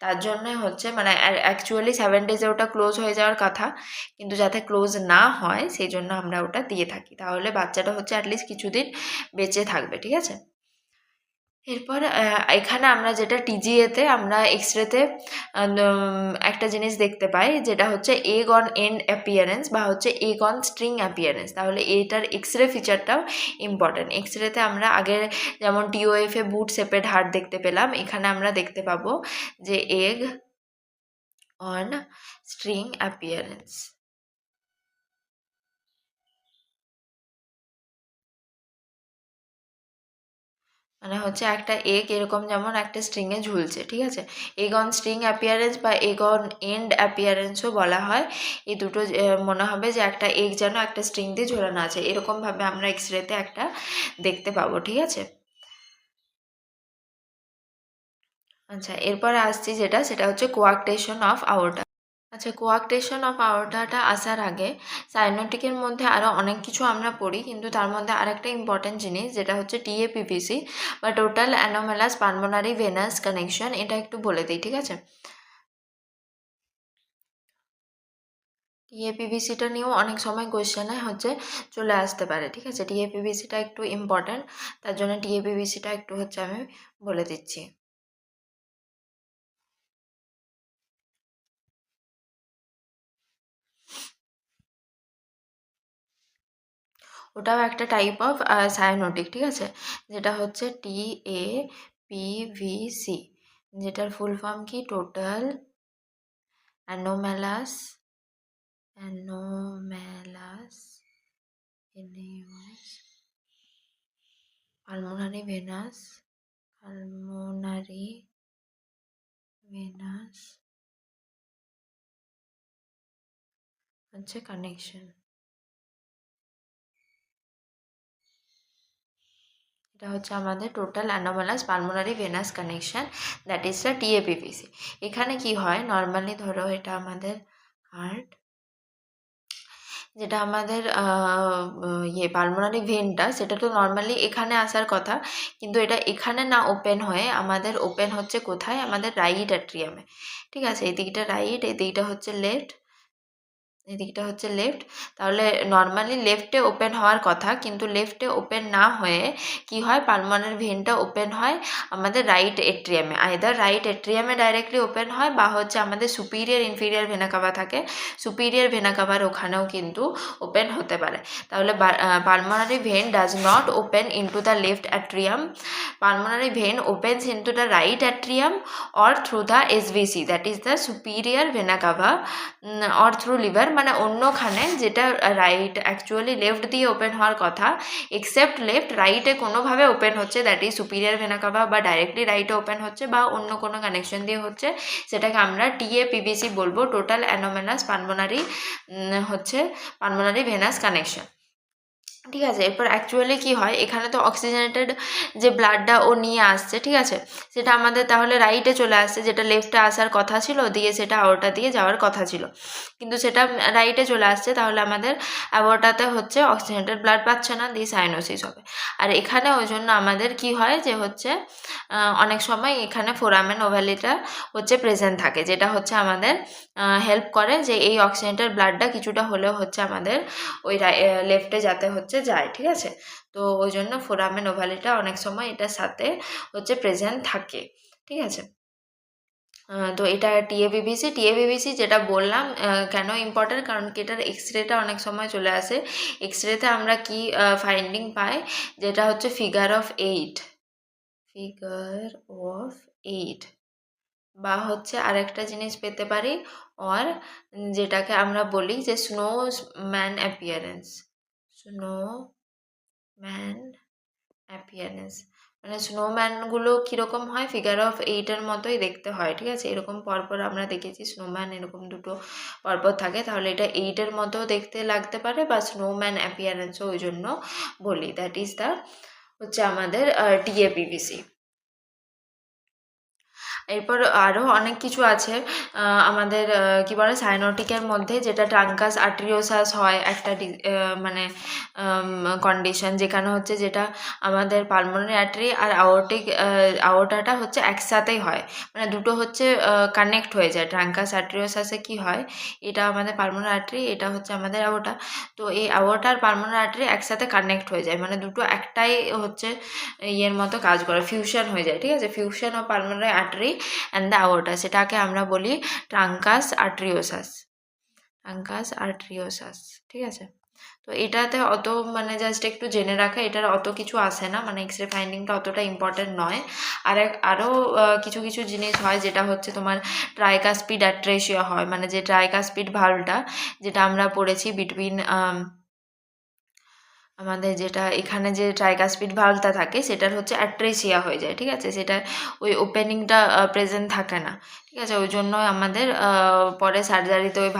তার জন্য হচ্ছে মানে অ্যাকচুয়ালি 7 ডেজে ওটা ক্লোজ হয়ে যাওয়ার কথা, কিন্তু যাতে ক্লোজ না হয় সেই জন্য আমরা ওটা দিয়ে থাকি, তাহলে বাচ্চাটা হচ্ছে অ্যাটলিস্ট কিছুদিন বেঁচে থাকবে, ঠিক আছে। এরপর এখানে আমরা যেটা টিজিএতে আমরা এক্সরেতে একটা জিনিস দেখতে পাই, যেটা হচ্ছে এগ অন এন্ড অ্যাপিয়ারেন্স বা হচ্ছে এগ অন স্ট্রিং অ্যাপিয়ারেন্স। তাহলে এটার এক্সরে ফিচারটাও ইম্পর্ট্যান্ট। এক্সরেতে আমরা আগে যেমন টিওএফে বুট শেপেড হার্ট দেখতে পেলাম, এখানে আমরা দেখতে পাবো যে এগ অন স্ট্রিং অ্যাপিয়ারেন্স। মানে হচ্ছে একটা এগ এরকম যেমন একটা স্ট্রিংয়ে ঝুলছে, ঠিক আছে। এগ অন স্ট্রিং অ্যাপিয়ারেন্স বা এগ অন এন্ড অ্যাপিয়ারেন্সও বলা হয়। এই দুটো মনে হবে যে একটা এগ যেন একটা স্ট্রিং দিয়ে ঝোলানো আছে, এরকমভাবে আমরা এক্সরেতে একটা দেখতে পাবো, ঠিক আছে। আচ্ছা, এরপরে আসছি সেটা হচ্ছে কোয়াক্টেশন অফ আওরটা। আচ্ছা, কোয়াক্টেশন অফ আওরটাটা আসার আগে সাইনোটিকের মধ্যে আরও অনেক কিছু আমরা পড়ি, কিন্তু তার মধ্যে আরেকটা ইম্পর্টেন্ট জিনিস যেটা হচ্ছে টিএপিভিসি বা total anomalous pulmonary venous connection, এটা একটু বলে দিই, ঠিক আছে। টিএপিভিসিটা নিয়েও অনেক সময় কোয়েশ্চেনে হচ্ছে চলে আসতে পারে, ঠিক আছে। টিএপিভিসিটা একটু ইম্পর্টেন্ট, তার জন্য টিএপিভিসিটা একটু হচ্ছে আমি বলে দিচ্ছি। ওটাও একটা টাইপ অফ সায়ানোটিক, ঠিক আছে, যেটা হচ্ছে টিএপিভিসি, যেটার ফুল ফর্ম কি, টোটাল অ্যানোম্যালাস পালমোনারি ভেনাস হচ্ছে কানেকশন। এটা হচ্ছে আমাদের total anomalous pulmonary venous connection, that is the TAPVC. এখানে কি হয়, নর্মালি ধরো এটা আমাদের হার্ট, যেটা আমাদের পালমোনারি ভেনটা সেটা তো নর্মালি এখানে আসার কথা, কিন্তু এটা এখানে না ওপেন হয়ে আমাদের ওপেন হচ্ছে কোথায়, আমাদের রাইট অ্যাট্রিয়ামে, ঠিক আছে। এই দিকটা রাইট, এই দিকটা হচ্ছে লেফট, এদিকটা হচ্ছে লেফট। তাহলে নর্মালি লেফটে ওপেন হওয়ার কথা, কিন্তু লেফটে ওপেন না হয়ে কি হয়, পালমোনারি ভেনটা ওপেন হয় আমাদের রাইট এট্রিয়ামে, আইদার রাইট এট্রিয়ামে ডাইরেক্টলি ওপেন হয় বা হচ্ছে আমাদের সুপিরিয়র ইনফিরিয়র ভেনা কাভা থাকে, সুপিরিয়র ভেনা কাভার ওখানেও কিন্তু ওপেন হতে পারে। তাহলে pulmonary vein does not open into the left atrium, pulmonary vein opens into the right atrium or through the SVC, that is the superior vena cava, or through liver, মানে অন্যখানে যেটা right actually left দিয়ে open হওয়ার কথা, except left, রাইটে কোনোভাবে open হচ্ছে, that is superior vena CAVA, বা ডাইরেক্টলি রাইটে ওপেন হচ্ছে বা অন্য কোনো কানেকশন দিয়ে হচ্ছে, সেটাকে আমরা টিএপিভিসি বলবো, total anomalous pulmonary venous connection, ঠিক আছে। এরপর অ্যাকচুয়ালি কি হয়, এখানে তো অক্সিজেনেটেড যে ব্লাডটা ও নিয়ে আসছে, ঠিক আছে, সেটা আমাদের তাহলে রাইটে চলে আসছে, যেটা লেফটে আসার কথা ছিল, দিয়ে সেটা আওরটা দিয়ে যাওয়ার কথা ছিল, কিন্তু সেটা রাইটে চলে আসছে, তাহলে আমাদের অ্যাওরটাতে হচ্ছে অক্সিজেনেটেড ব্লাড পাচ্ছে না, দিয়ে সাইনোসিস হবে। আর এখানে ওই জন্য আমাদের কি হয়, যে হচ্ছে অনেক সময় এখানে ফোরামেন ওভ্যালিটা হচ্ছে প্রেজেন্ট থাকে, যেটা হচ্ছে আমাদের হেল্প করে যে এই অক্সিজেনেটেড ব্লাডটা কিছুটা হলেও হচ্ছে আমাদের ওই লেফটে যাতে হচ্ছে যায়, ঠিক আছে। তো ওই জন্য ফোরামেন ওভালিটা অনেক সময় এটার সাথে হচ্ছে প্রেজেন্ট থাকে, ঠিক আছে। তো এটা টিএবিভিসি যেটা বললাম কেন ইম্পর্টেন্ট, কারণ কি এটার এক্সরেটা অনেক সময় চলে আসে। এক্সরেতে আমরা কি ফাইন্ডিং পাই, যেটা হচ্ছে ফিগার অফ 8 বা হচ্ছে আরেকটা জিনিস পেতে পারি, অর যেটাকে আমরা বলি যে স্নো ম্যান অ্যাপিয়ারেন্স। মানে স্নোম্যানগুলো কীরকম হয়, ফিগার অফ 8-এর মতোই দেখতে হয়, ঠিক আছে? এরকম পরপর আমরা দেখেছি স্নোম্যান এরকম দুটো পরপর থাকে, তাহলে এটা 8-এর মতো দেখতে লাগতে পারে, বা স্নোম্যান অ্যাপিয়ারেন্সও ওই জন্য বলি। দ্যাট ইজ দ্য হচ্ছে আমাদের টিএপিভিসি। এরপর আরও অনেক কিছু আছে আমাদের কী বলে সাইনোটিকের মধ্যে, যেটা ট্রাঙ্কাস আর্টেরিওসাস হয় একটা মানে কন্ডিশন, যেখানে হচ্ছে যেটা আমাদের পালমোনারি আর্টারি আর আওর্টাটা হচ্ছে একসাথেই হয়, মানে দুটো হচ্ছে কানেক্ট হয়ে যায়। ট্রাঙ্কাস আর্টেরিওসাসে কি হয়, এটা আমাদের পালমোনারি আর্টারি, এটা হচ্ছে আমাদের আওর্টা। তো এই আওর্টা আর পালমোনারি আর্টারি একসাথে কানেক্ট হয়ে যায়, মানে দুটো একটাই হচ্ছে ইয়ের মতো কাজ করে, ফিউশন হয়ে যায়, ঠিক আছে? Fusion of pulmonary artery and the aorta, সেটাকে আমরা বলি ট্রাঙ্কাস আর্টেরিওসাস, ঠিক আছে? তো এটাতে অত মানে জাস্ট একটু জেনে রাখা, এটার অত কিছু আসে না, মানে এক্স রে ফাইন্ডিংটা অতটা ইম্পর্টেন্ট নয়। আরও কিছু কিছু জিনিস হয়, যেটা হচ্ছে তোমার ট্রাইকাসপিড অ্যাট্রেসিয়া হয়, মানে যে ট্রাইকাসপিড ভালভটা যেটা আমরা পড়েছি বিটুইন আমাদের যেটা এখানে যে ট্রাইকাসপিড ভালভটা থাকে সেটার হচ্ছে অ্যাট্রেসিয়া হয়ে যায়, ঠিক আছে? সেটা ওই ওপেনিংটা প্রেজেন্ট থাকে না, ঠিক আছে? ওই জন্য আমাদের পরে সার্জারিতে ওই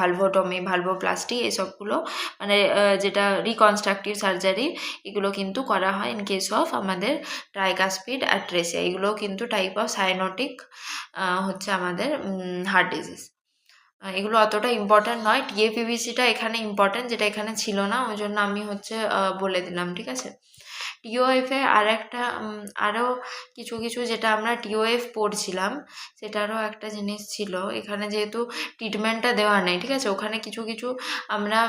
ভালভোপ্লাস্টি এসবগুলো মানে যেটা রিকনস্ট্রাকটিভ সার্জারি, এগুলো কিন্তু করা হয় ইন কেস অফ আমাদের ট্রাইকাসপিড অ্যাট্রেসিয়া। এগুলোও কিন্তু টাইপ অফ সাইনোটিক হচ্ছে আমাদের হার্ট ডিজিজ। এগুলো অতটা ইম্পর্ট্যান্ট নয়, টিএপিভিসিটা এখানে ইম্পর্ট্যান্ট, যেটা এখানে ছিল না, ওই জন্য আমি হচ্ছে বলে দিলাম, ঠিক আছে? টিওএফে আরও কিছু কিছু যেটা আমরা টিওএফ পড়ছিলাম, সেটারও একটা জিনিস ছিল এখানে, যেহেতু ট্রিটমেন্টটা দেওয়া নেই, ঠিক আছে? ওখানে কিছু কিছু আমরা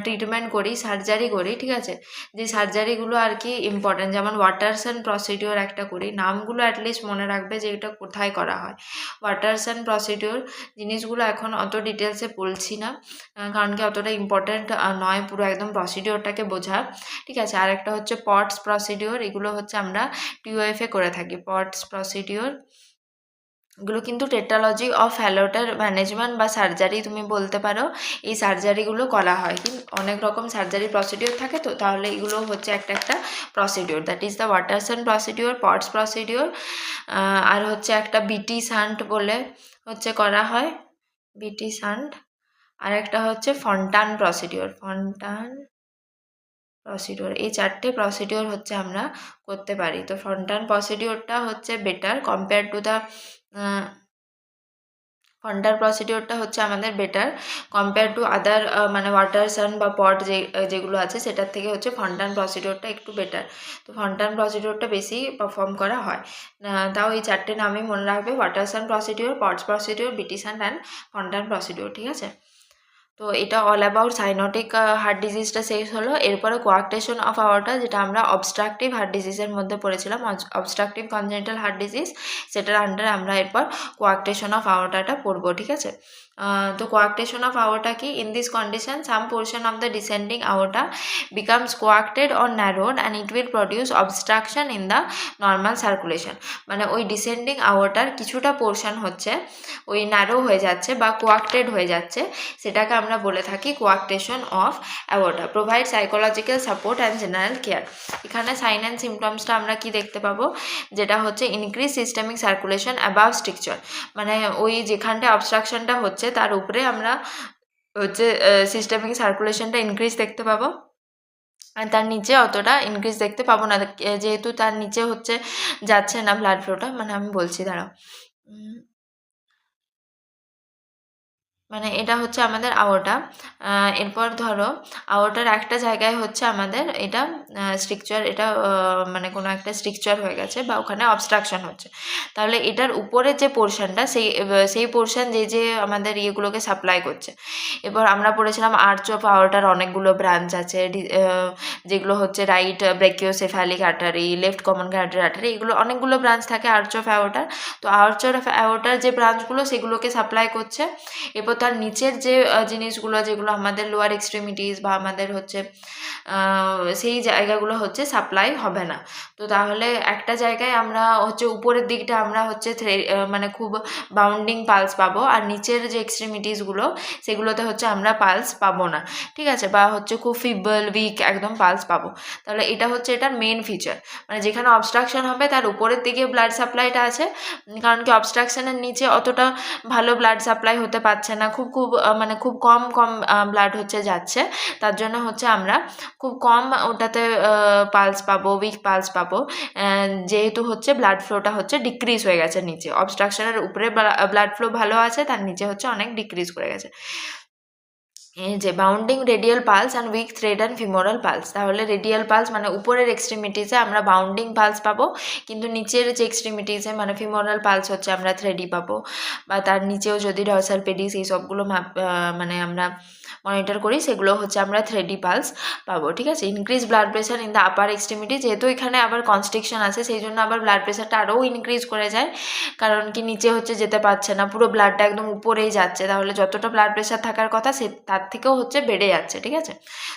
ট্রিটমেন্ট করি, সার্জারি করি, ঠিক আছে? যে সার্জারিগুলো আর কি ইম্পর্ট্যান্ট, যেমন ওয়াটারসন প্রসিডিওর একটা করি, নামগুলো অ্যাটলিস্ট মনে রাখবে যে এটা কোথায় করা হয়। ওয়াটারসন প্রসিডিওর জিনিসগুলো এখন অত ডিটেলসে বলছি না, কারণ কি অতটা ইম্পর্ট্যান্ট নয়, পুরো একদম প্রসিডিওরটাকে বোঝা, ঠিক আছে? আর একটা হচ্ছে পটস প্রসিডিওর, এগুলো হচ্ছে আমরা টিওএফে করে থাকি। পটস প্রসিডিওর এগুলো কিন্তু টেট্রালজি অফ ফ্যালোটার ম্যানেজমেন্ট বা সার্জারি তুমি বলতে পারো, এই সার্জারিগুলো করা হয়। কিন্তু অনেক রকম সার্জারি প্রসিডিওর থাকে, তো তাহলে এগুলো হচ্ছে একটা একটা procedure. That is the Waterston procedure, Potts procedure, আর হচ্ছে একটা বিটি শান্ট বলে হচ্ছে করা হয়, বিটি শান্ট। আর একটা হচ্ছে ফন্টান প্রসিডিওর, এই চারটে প্রসিডিওর হচ্ছে আমরা করতে পারি। তো ফন্টান প্রসিডিওরটা হচ্ছে বেটার কম্পেয়ার টু দ্য প্রসিডিওরটা হচ্ছে আমাদের বেটার কম্পেয়ার টু আদার মানে ওয়াটারসন বা পট যেগুলো আছে, সেটার থেকে হচ্ছে ফন্টান প্রসিডিওরটা একটু বেটার। তো ফন্টান প্রসিডিওরটা বেশি পারফর্ম করা হয়। তাও এই চারটে নামই মনে রাখবে, ওয়াটারসন প্রসিডিওর, পটস প্রসিডিওর, বিটি শান্ট অ্যান্ড ফন্টান প্রসিডিওর, ঠিক আছে? তো এটা অল অ্যাবাউট সাইনোটিক হার্ট ডিজিজটা শেষ হলো। এরপরে কোয়াক্টেশন অফ আওয়ারটা, যেটা আমরা অবস্ট্রাকটিভ হার্ট ডিজিজের মধ্যে পড়েছিলাম, অবস্ট্রাকটিভ কনজেনিটাল হার্ট ডিজিজ, সেটার আন্ডারে আমরা এরপর কোয়াক্টেশন অফ আওয়ারটাটা পড়বো, ঠিক আছে? তো কোয়াক্টেশন অফ আওয়ারটা কি, in this condition some portion of the descending aorta becomes coarcted or narrowed and it will produce obstruction in the normal circulation. মানে ওই ডিসেন্ডিং আওয়ারটার কিছুটা পোর্শন হচ্ছে ওই ন্যারো হয়ে যাচ্ছে বা কোয়াক্টেড হয়ে যাচ্ছে, সেটাকে আমরা বলে থাকি coarctation of aorta. Provide psychological support and general care. এখানে সাইন অ্যান্ড সিমটমসটা আমরা কি দেখতে পাবো, যেটা হচ্ছে increase systemic circulation above stricture, মানে ওই যেখানটা অবস্ট্রাকশনটা হচ্ছে তার উপরে আমরা হচ্ছে সিস্টেমিক সার্কুলেশনটা ইনক্রিজ দেখতে পাবো, আর তার নিচে অতটা ইনক্রিজ দেখতে পাবো না, যেহেতু তার নিচে হচ্ছে যাচ্ছে না ব্লাড ফ্লোটা। মানে আমি বলছি, দাঁড়াও, মানে এটা হচ্ছে আমাদের আওটা। এরপর ধরো আওটার একটা জায়গায় হচ্ছে আমাদের এটা স্ট্রিকচার, এটা মানে কোনো একটা স্ট্রিকচার হয়ে গেছে বা ওখানে অবস্ট্রাকশন হচ্ছে, তাহলে এটার উপরের যে পোর্শনটা সেই পোর্শন যে আমাদের ইয়েগুলোকে সাপ্লাই করছে। এবার আমরা পড়েছিলাম আর্চ অফ আওটার অনেকগুলো ব্রাঞ্চ আছে, যেগুলো হচ্ছে right brachiocephalic artery, left common carotid artery, এগুলো অনেকগুলো ব্রাঞ্চ থাকে আর্চ অফ অ্যাওর্টার। তো আর্চ অফ অ্যাওর্টার যে ব্রাঞ্চগুলো সেগুলোকে সাপ্লাই করছে। এরপর তার নিচের যে জিনিসগুলো যেগুলো আমাদের লোয়ার এক্সট্রিমিটিস বা আমাদের হচ্ছে সেই জায়গাগুলো হচ্ছে সাপ্লাই হবে না। তো তাহলে একটা জায়গায় আমরা হচ্ছে উপরের দিকটা আমরা হচ্ছে মানে খুব বাউন্ডিং পালস পাবো, আর নিচের যে এক্সট্রিমিটিসগুলো সেগুলোতে হচ্ছে আমরা পালস পাবো না, ঠিক আছে, বা হচ্ছে খুব ফিবল উইক একদম পালস পাবো। তাহলে এটা হচ্ছে এটার মেন ফিচার, মানে যেখানে অবস্ট্রাকশন হবে তার উপরের দিকে ব্লাড সাপ্লাইটা আছে, কারণ কি অবস্ট্রাকশনের নিচে অতটা ভালো ব্লাড সাপ্লাই হতে পারছে না, মানে খুব কম ব্লাড হচ্ছে যাচ্ছে, তার জন্য হচ্ছে আমরা খুব কম ওটাতে পালস পাবো, উইক পালস পাবো, যেহেতু হচ্ছে ব্লাড ফ্লোটা হচ্ছে ডিক্রিজ হয়ে গেছে নিচে, অবস্ট্রাকশনের উপরে ব্লাড ফ্লো ভালো আছে, তার নিচে হচ্ছে অনেক ডিক্রিজ করে গেছে। এই যে bounding radial pulse and weak thread and femoral pulse, তাহলে রেডিয়াল পালস মানে উপরের এক্সট্রিমিটিসে আমরা বাউন্ডিং পালস পাবো, কিন্তু নিচের যে এক্সট্রিমিটিসে মানে ফিমোরাল পালস হচ্ছে আমরা থ্রেডি পাবো, বা তার নিচেও যদি ডর্সাল পেডিস এই সবগুলো মানে আমরা মনিটর করি সেগুলো হচ্ছে আমরা থ্রেডি পালস পাবো, ঠিক আছে। Increase blood pressure in the upper extremity, যেহেতু এখানে আবার কনস্ট্রিকশন আছে সেই জন্য আবার ব্লাড প্রেশারটা আরও ইনক্রিজ করে যায়, কারণ কি নিচে হচ্ছে যেতে পারছে না, পুরো ব্লাডটা একদম উপরেই যাচ্ছে, তাহলে যতটা ব্লাড প্রেশার থাকার কথা তার থেকেও হচ্ছে বেড়ে যাচ্ছে, ঠিক আছে।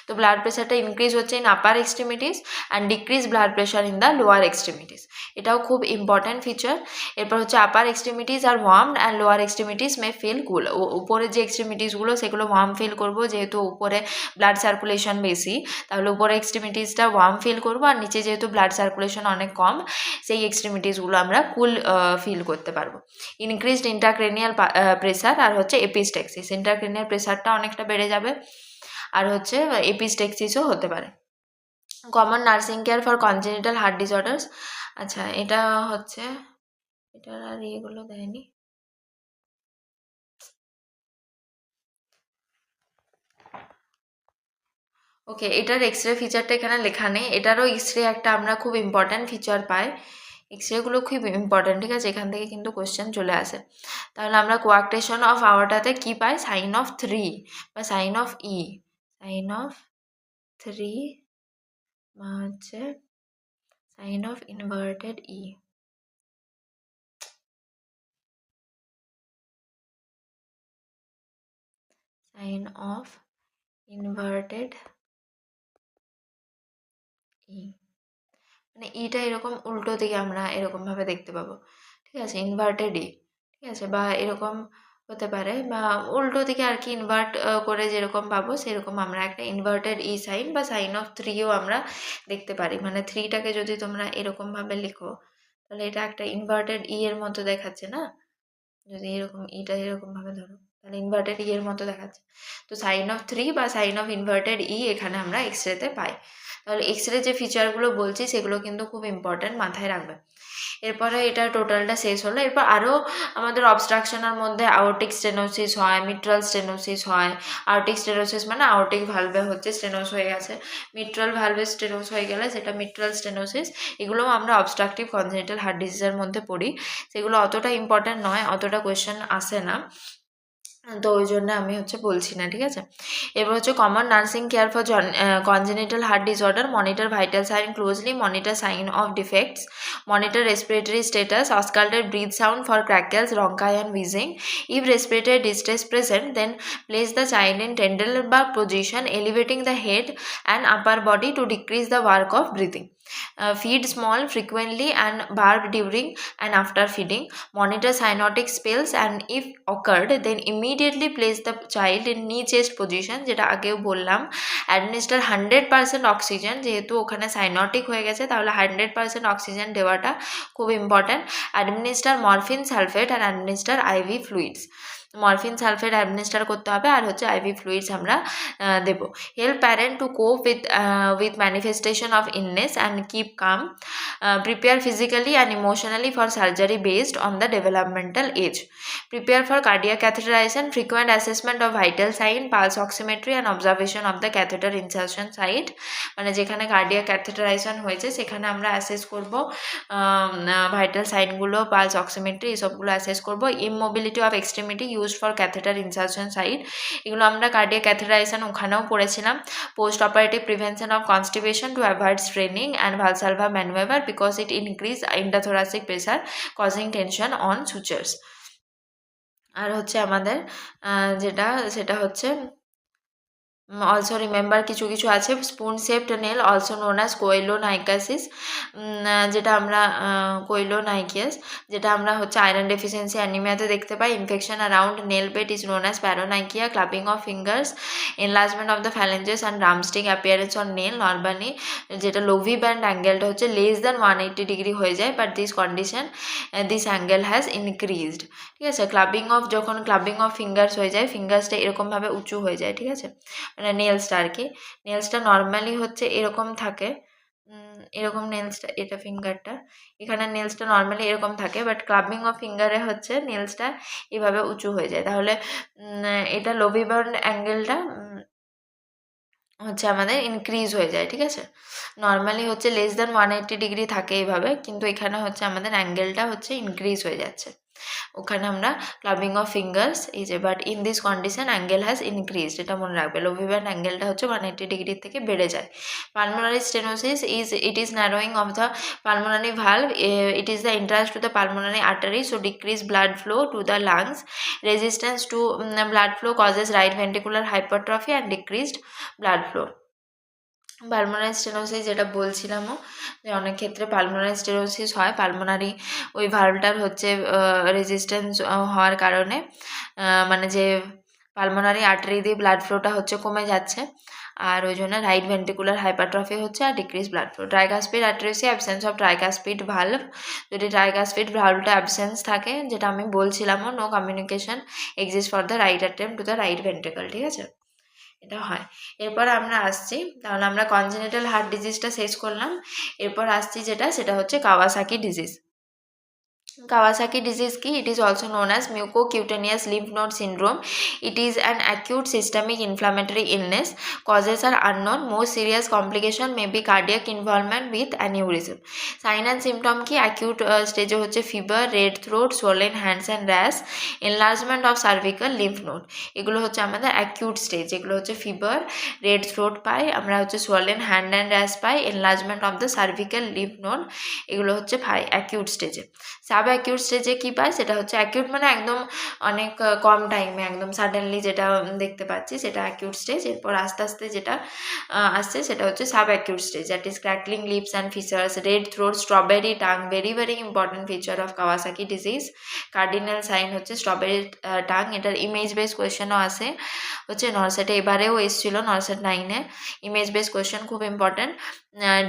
তো ব্লাড প্রেশারটা ইনক্রিজ হচ্ছে in upper extremities and decrease blood pressure in the lower extremities, এটাও খুব ইম্পর্ট্যান্ট ফিচার। এরপর হচ্ছে আপার এক্সট্রিমিটিস আর warm and lower extremities may feel cool, উপরের যে এক্সট্রিমিটিসগুলো সেগুলো ওয়ার্ম ফিল করবো, যেহেতু উপরে ব্লাড সার্কুলেশন বেশি, তাহলে উপরে এক্সট্রিমিটিসটা ওয়ার্ম ফিল করবো, আর নিচে যেহেতু ব্লাড সার্কুলেশন অনেক কম সেই এক্সট্রিমিটিসগুলো আমরা কুল ফিল করতে পারবো। ইনক্রিজড ইন্ট্রাক্রেনিয়াল প্রেসার আর হচ্ছে এপিস্টেক্সিস, ইন্ট্রাক্রেনিয়াল প্রেসারটা অনেকটা বেড়ে যাবে, আর হচ্ছে এপিস্টেক্সিসও হতে পারে। Common nursing care for congenital heart disorders, আচ্ছা এটা হচ্ছে এটার আর ইয়েগুলো দেয়নি। ওকে, এটার এক্সরে ফিচারটা এখানে লেখা নেই, এটারও এক্সরে একটা আমরা খুব ইম্পর্ট্যান্ট ফিচার পাই, এক্সরেগুলো খুব ইম্পর্ট্যান্ট, ঠিক আছে, এখান থেকে কিন্তু কোশ্চেন চলে আসে। তাহলে আমরা কোয়াক্টেশন অফ আওয়ারটাতে কী পাই, সাইন অফ 3 বা sign of E, sign of 3 বা হচ্ছে sign of inverted E, sign of inverted E, মানে ইটা এরকম উল্টো দিকে আমরা এরকমভাবে দেখতে পাবো, ঠিক আছে, ইনভার্টেড ই, ঠিক আছে, বা এরকম হতে পারে, বা উল্টো দিকে আর কি ইনভার্ট করে যেরকম পাবো সেরকম আমরা একটা ইনভার্টেড ই সাইন বা সাইন অফ 3ও আমরা দেখতে পারি, মানে 3টাকে যদি তোমরা এরকমভাবে লিখো তাহলে এটা একটা ইনভার্টেড ই এর মতো দেখাচ্ছে না, যদি এরকম ইটা এরকমভাবে ধরো তাহলে ইনভার্টেড ই এর মতো দেখাচ্ছে। তো সাইন অফ 3 বা সাইন অফ ইনভার্টেড ই এখানে আমরা এক্সরেতে পাই। তাহলে এক্সরে যে ফিচারগুলো বলছি সেগুলো কিন্তু খুব ইম্পর্ট্যান্ট, মাথায় রাখবে। এরপরে এটা টোটালটা শেষ হলো, এরপর আরও আমাদের অবস্ট্রাকশনের মধ্যে আওরটিক স্টেনোসিস হয়, মিট্রাল স্টেনোসিস হয়। আওরটিক স্টেনোসিস মানে আওরটিক ভালভে হচ্ছে স্টেনোস হয়ে গেছে, মিট্রাল ভালভে স্টেনোস হয়ে গেলে সেটা মিট্রাল স্টেনোসিস, এগুলোও আমরা অবস্ট্রাকটিভ কনজেনিটাল হার্ট ডিজিজের মধ্যে পড়ি, সেগুলো অতটা ইম্পর্ট্যান্ট নয়, অতটা কোয়েশ্চেন আসে না, তো ওই জন্য আমি হচ্ছে বলছি না, ঠিক আছে। এবার হচ্ছে common nursing care for congenital heart disorder, monitor vital sign closely, monitor sign of defects, monitor respiratory status, auscultate breathe sound for crackles, bronchi and wheezing. If respiratory distress present, then place the child in Trendelenburg position, elevating the head and upper body to decrease the work of breathing. Feed small frequently and burp during and after feeding. Monitor cyanotic spells, and if occurred then immediately place the child in knee chest position, যেটা আগেও বললাম। Administer 100% oxygen, যেহেতু ওখানে cyanotic হয়ে গেছে তাহলে 100% oxygen দেওয়াটা খুব important. Administer morphine sulphate and administer IV fluids. Morphine sulphate administer করতে হবে, আর হচ্ছে আইভি ফ্লুইডস আমরা দেবো। Help parent to cope with manifestation of illness and keep calm, prepare physically and emotionally for surgery based on the developmental age, prepare for cardiac catheterization, frequent assessment of vital sign, pulse oximetry and observation of the catheter insertion site, মানে যেখানে cardiac catheterisation হয়েছে সেখানে আমরা assess করব vital সাইনগুলো, pulse oximetry এসবগুলো assess করব। Immobility of extremity used for catheter insertion site, এগুলো আমরা কার্ডিয়াক ক্যাথেটারাইজেশন ওখানেও পড়েছিলাম। Post operative prevention of constipation to avoid straining and Valsalva manoeuvre because it increase intrathoracic pressure causing tension on sutures. আর হচ্ছে আমাদের যেটা সেটা হচ্ছে অলসো রিমেম্বার কিছু কিছু আছে, spoon shaped nail also known as koilonychia, যেটা আমরা কোয়েলোনাইকিয়াস, যেটা আমরা হচ্ছে আয়রন ডেফিসিয়েন্সি অ্যানিমিয়াতে দেখতে পাই। Infection around nail bed is known as paronychia, clubbing of fingers, enlargement of the phalanges and drumstick appearance on nail. Normally যেটা লোভি ব্যান্ড অ্যাঙ্গেলটা হচ্ছে লেস দ্যান 180 ডিগ্রি হয়ে যায়, but this condition this angle has increased, ঠিক আছে। Clubbing of, যখন clubbing of fingers হয়ে যায়, ফিঙ্গার্সটা এরকমভাবে উঁচু হয়ে যায়, ঠিক আছে, মানে নেলসটা আর কি। নেলসটা নর্মালি হচ্ছে এরকম থাকে, এরকম নেলসটা, এটা ফিঙ্গারটা, এখানে নেলসটা নর্মালি এরকম থাকে, বাট ক্লাবিং অফ ফিঙ্গারে হচ্ছে নেলসটা এভাবে উঁচু হয়ে যায়। তাহলে এটা লোভি বাউন্ড অ্যাঙ্গেলটা হচ্ছে আমাদের ইনক্রিজ হয়ে যায়, ঠিক আছে। নর্মালি হচ্ছে লেস দ্যান 180 ডিগ্রি থাকে এইভাবে, কিন্তু এখানে হচ্ছে আমাদের অ্যাঙ্গেলটা হচ্ছে ইনক্রিজ হয়ে যাচ্ছে। ওখানে আমরা ক্লাবিং অফ ফিঙ্গার্স এই যে, but in this condition angle has increased, এটা মনে রাখবে। লোভি ব্যান্ড অ্যাঙ্গেলটা হচ্ছে 180 ডিগ্রি থেকে বেড়ে যায়। Pulmonary stenosis it is narrowing of the pulmonary valve, it is the entrance to the pulmonary artery, so decrease blood flow to the lungs, resistance to blood flow causes right ventricular hypertrophy and decreased blood flow. Pulmonary stenosis যেটা বলছিলামও, যে অনেক ক্ষেত্রে pulmonary stenosis হয়, pulmonary ওই ভালভটার হচ্ছে resistance হওয়ার কারণে, মানে যে পালমোনারি আর্টারি দিয়ে ব্লাড ফ্লোটা হচ্ছে কমে যাচ্ছে, আর ওই জন্য রাইট ভেন্ট্রিকুলার হাইপারট্রফি হচ্ছে আর decrease blood flow. Tricuspid atresia absence of tricuspid valve, যদি ট্রাইকাসপিড ভালভটা অ্যাবসেন্স থাকে, যেটা আমি বলছিলামও, no communication exist for the right অ্যাটেম্প টু দ্য রাইট ভেন্ট্রিকল, ঠিক আছে, এটা হয়। এরপর আমরা আসছি, তাহলে আমরা কনজেনিটাল হার্ট ডিজিজটা শেষ করলাম। এরপর আসছি যেটা, সেটা হচ্ছে Kawasaki disease. Kawasaki disease ki, it is also known as mucocutaneous lymph node syndrome. It is an acute systemic inflammatory illness. Causes are unknown. Most serious complication may be cardiac involvement with aneurysm. Sign and symptom ki, acute stage হচ্ছে fever, red throat, swollen hands and rash, enlargement of cervical lymph node. এগুলো হচ্ছে আমাদের acute stage, এগুলো হচ্ছে fever, red throat পাই আমরা, হচ্ছে swollen hand and rash pi, enlargement of the cervical lymph node, এগুলো হচ্ছে পাই acute stage. সাব অ্যাকিউট স্টেজে কী পাই, সেটা হচ্ছে অ্যাকিউট মানে একদম অনেক কম টাইমে একদম সাডেনলি যেটা দেখতে পাচ্ছি সেটা অ্যাকিউট স্টেজ। এরপর আস্তে আস্তে যেটা আসছে সেটা হচ্ছে sub acute stage, that is crackling lips and features, red throat, strawberry tongue, very very important feature of Kawasaki disease. Cardinal sign হচ্ছে স্ট্রবেরি টাং, এটার ইমেজ বেস কোয়েশ্চেনও আসে, হচ্ছে নরসেটে এবারেও এসেছিল, নরসেট 9-এ ইমেজ বেস কোয়েশ্চেন খুব important.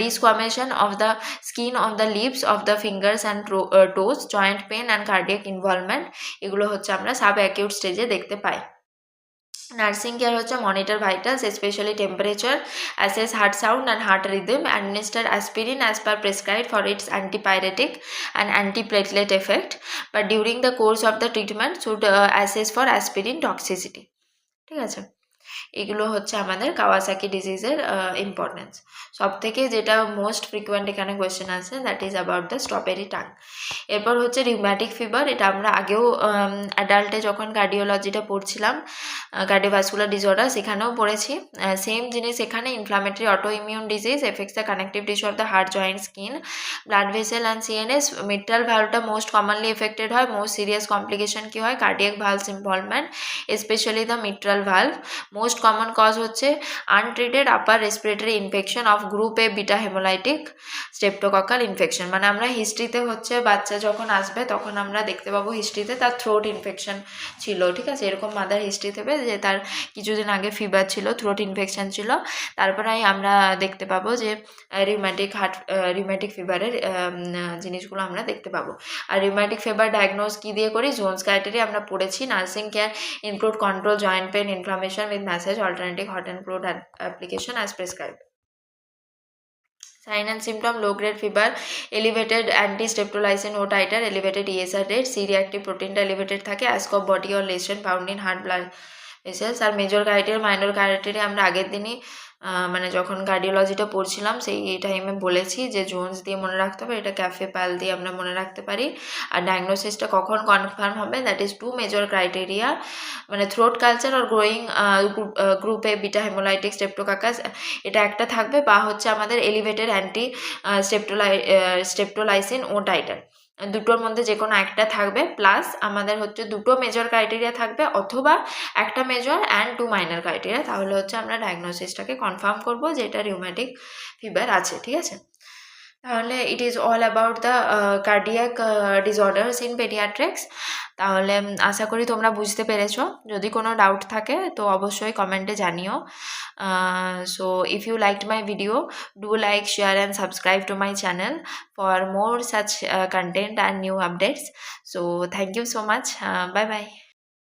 Desquamation of the skin of the lips of the fingers and toes, joint pain and cardiac involvement, এগুলো হচ্ছে আমরা সাব অ্যাকিউট স্টেজে দেখতে পাই। নার্সিং কেয়ার হচ্ছে monitor vitals, specially temperature, assess heart sound and heart rhythm, administer aspirin as per prescribe for its antipyretic and antiplatelet effect, but during the course of the treatment should assess for aspirin toxicity, ঠিক আছে। এগুলো হচ্ছে আমাদের Kawasaki ডিজিজের importance. সব থেকে যেটা most frequent এখানে question আছে, that is about the strawberry tongue. এরপর হচ্ছে রিউম্যাটিক ফিভার, এটা আমরা আগেও অ্যাডাল্টে যখন কার্ডিওলজিটা পড়ছিলাম, কার্ডিওভাস্কুলার ডিসঅর্ডার, সেখানেও পড়েছি সেম জিনিস। এখানে inflammatory autoimmune disease affects the connective tissue of the heart, joint, skin, blood vessel and CNS. Mitral ভালভটা মোস্ট কমনলি এফেক্টেড হয়। মোস্ট সিরিয়াস কমপ্লিকেশন কী হয়, cardiac valves involvement, specially the mitral valve. Most common cause হচ্ছে untreated upper respiratory infection of group A beta haemolytic streptococcal infection. মানে আমরা হিস্ট্রিতে হচ্ছে বাচ্চা যখন আসবে তখন আমরা দেখতে পাবো হিস্ট্রিতে তার থ্রোট ইনফেকশন ছিল, ঠিক আছে, এরকম মাদার হিস্ট্রি দেবে যে তার কিছুদিন আগে ফিভার ছিল, থ্রোট ইনফেকশন ছিল, তারপরে আমরা দেখতে পাবো যে রিউম্যাটিক ফিভারের জিনিসগুলো আমরা দেখতে পাবো। আর রিউম্যাটিক ফিভার ডায়াগনোজ কী দিয়ে করি? জোনস ক্রাইটেরিয়া আমরা পড়েছি। Nursing care include control joint pain inflammation with message alternative hot and cold application as prescribed. Sign and symptom: low grade fever, elevated anti-streptolysin O titer, elevated ESR rate, C-reactive protein elevated থাকে, ASCOP body or lesion found in heart blood vessels। আর major criteria minor criteria আমরা আগের দিনই মানে যখন কার্ডিওলজিটা পড়ছিলাম সেই টাইমে বলেছি যে জোনস দিয়ে মনে রাখতে হবে, এটা ক্যাফে প্যাল দিয়ে আমরা মনে রাখতে পারি। আর ডায়াগনোসিসটা কখন কনফার্ম হবে? দ্যাট ইজ 2 মেজর ক্রাইটেরিয়া, মানে থ্রোট কালচার আর গ্রোয়িং গ্রুপে বিটা হেমোলাইটিক স্ট্রেপ্টোকাকাস, এটা একটা থাকবে, বা হচ্ছে আমাদের এলিভেটেড অ্যান্টি স্ট্রেপ্টোলাইসিন ও টাইটার, দুটোর মধ্যে যে কোনো একটা থাকবে। প্লাস আমাদের হচ্ছে 2টো মেজর ক্রাইটেরিয়া থাকবে অথবা একটা মেজর অ্যান্ড 2 মাইনর ক্রাইটেরিয়া, তাহলে হচ্ছে আমরা ডায়াগনোসিসটাকে কনফার্ম করবো যে এটা রিউম্যাটিক ফিভার আছে, ঠিক আছে। তাহলে it is all about the cardiac disorders in paediatrics. তাহলে আশা করি তোমরা বুঝতে পেরেছো। যদি কোনো ডাউট থাকে তো অবশ্যই কমেন্টে জানিও। So if you liked my video, do like, share and subscribe to my channel for more such content and new updates. So thank you so much. Bye bye.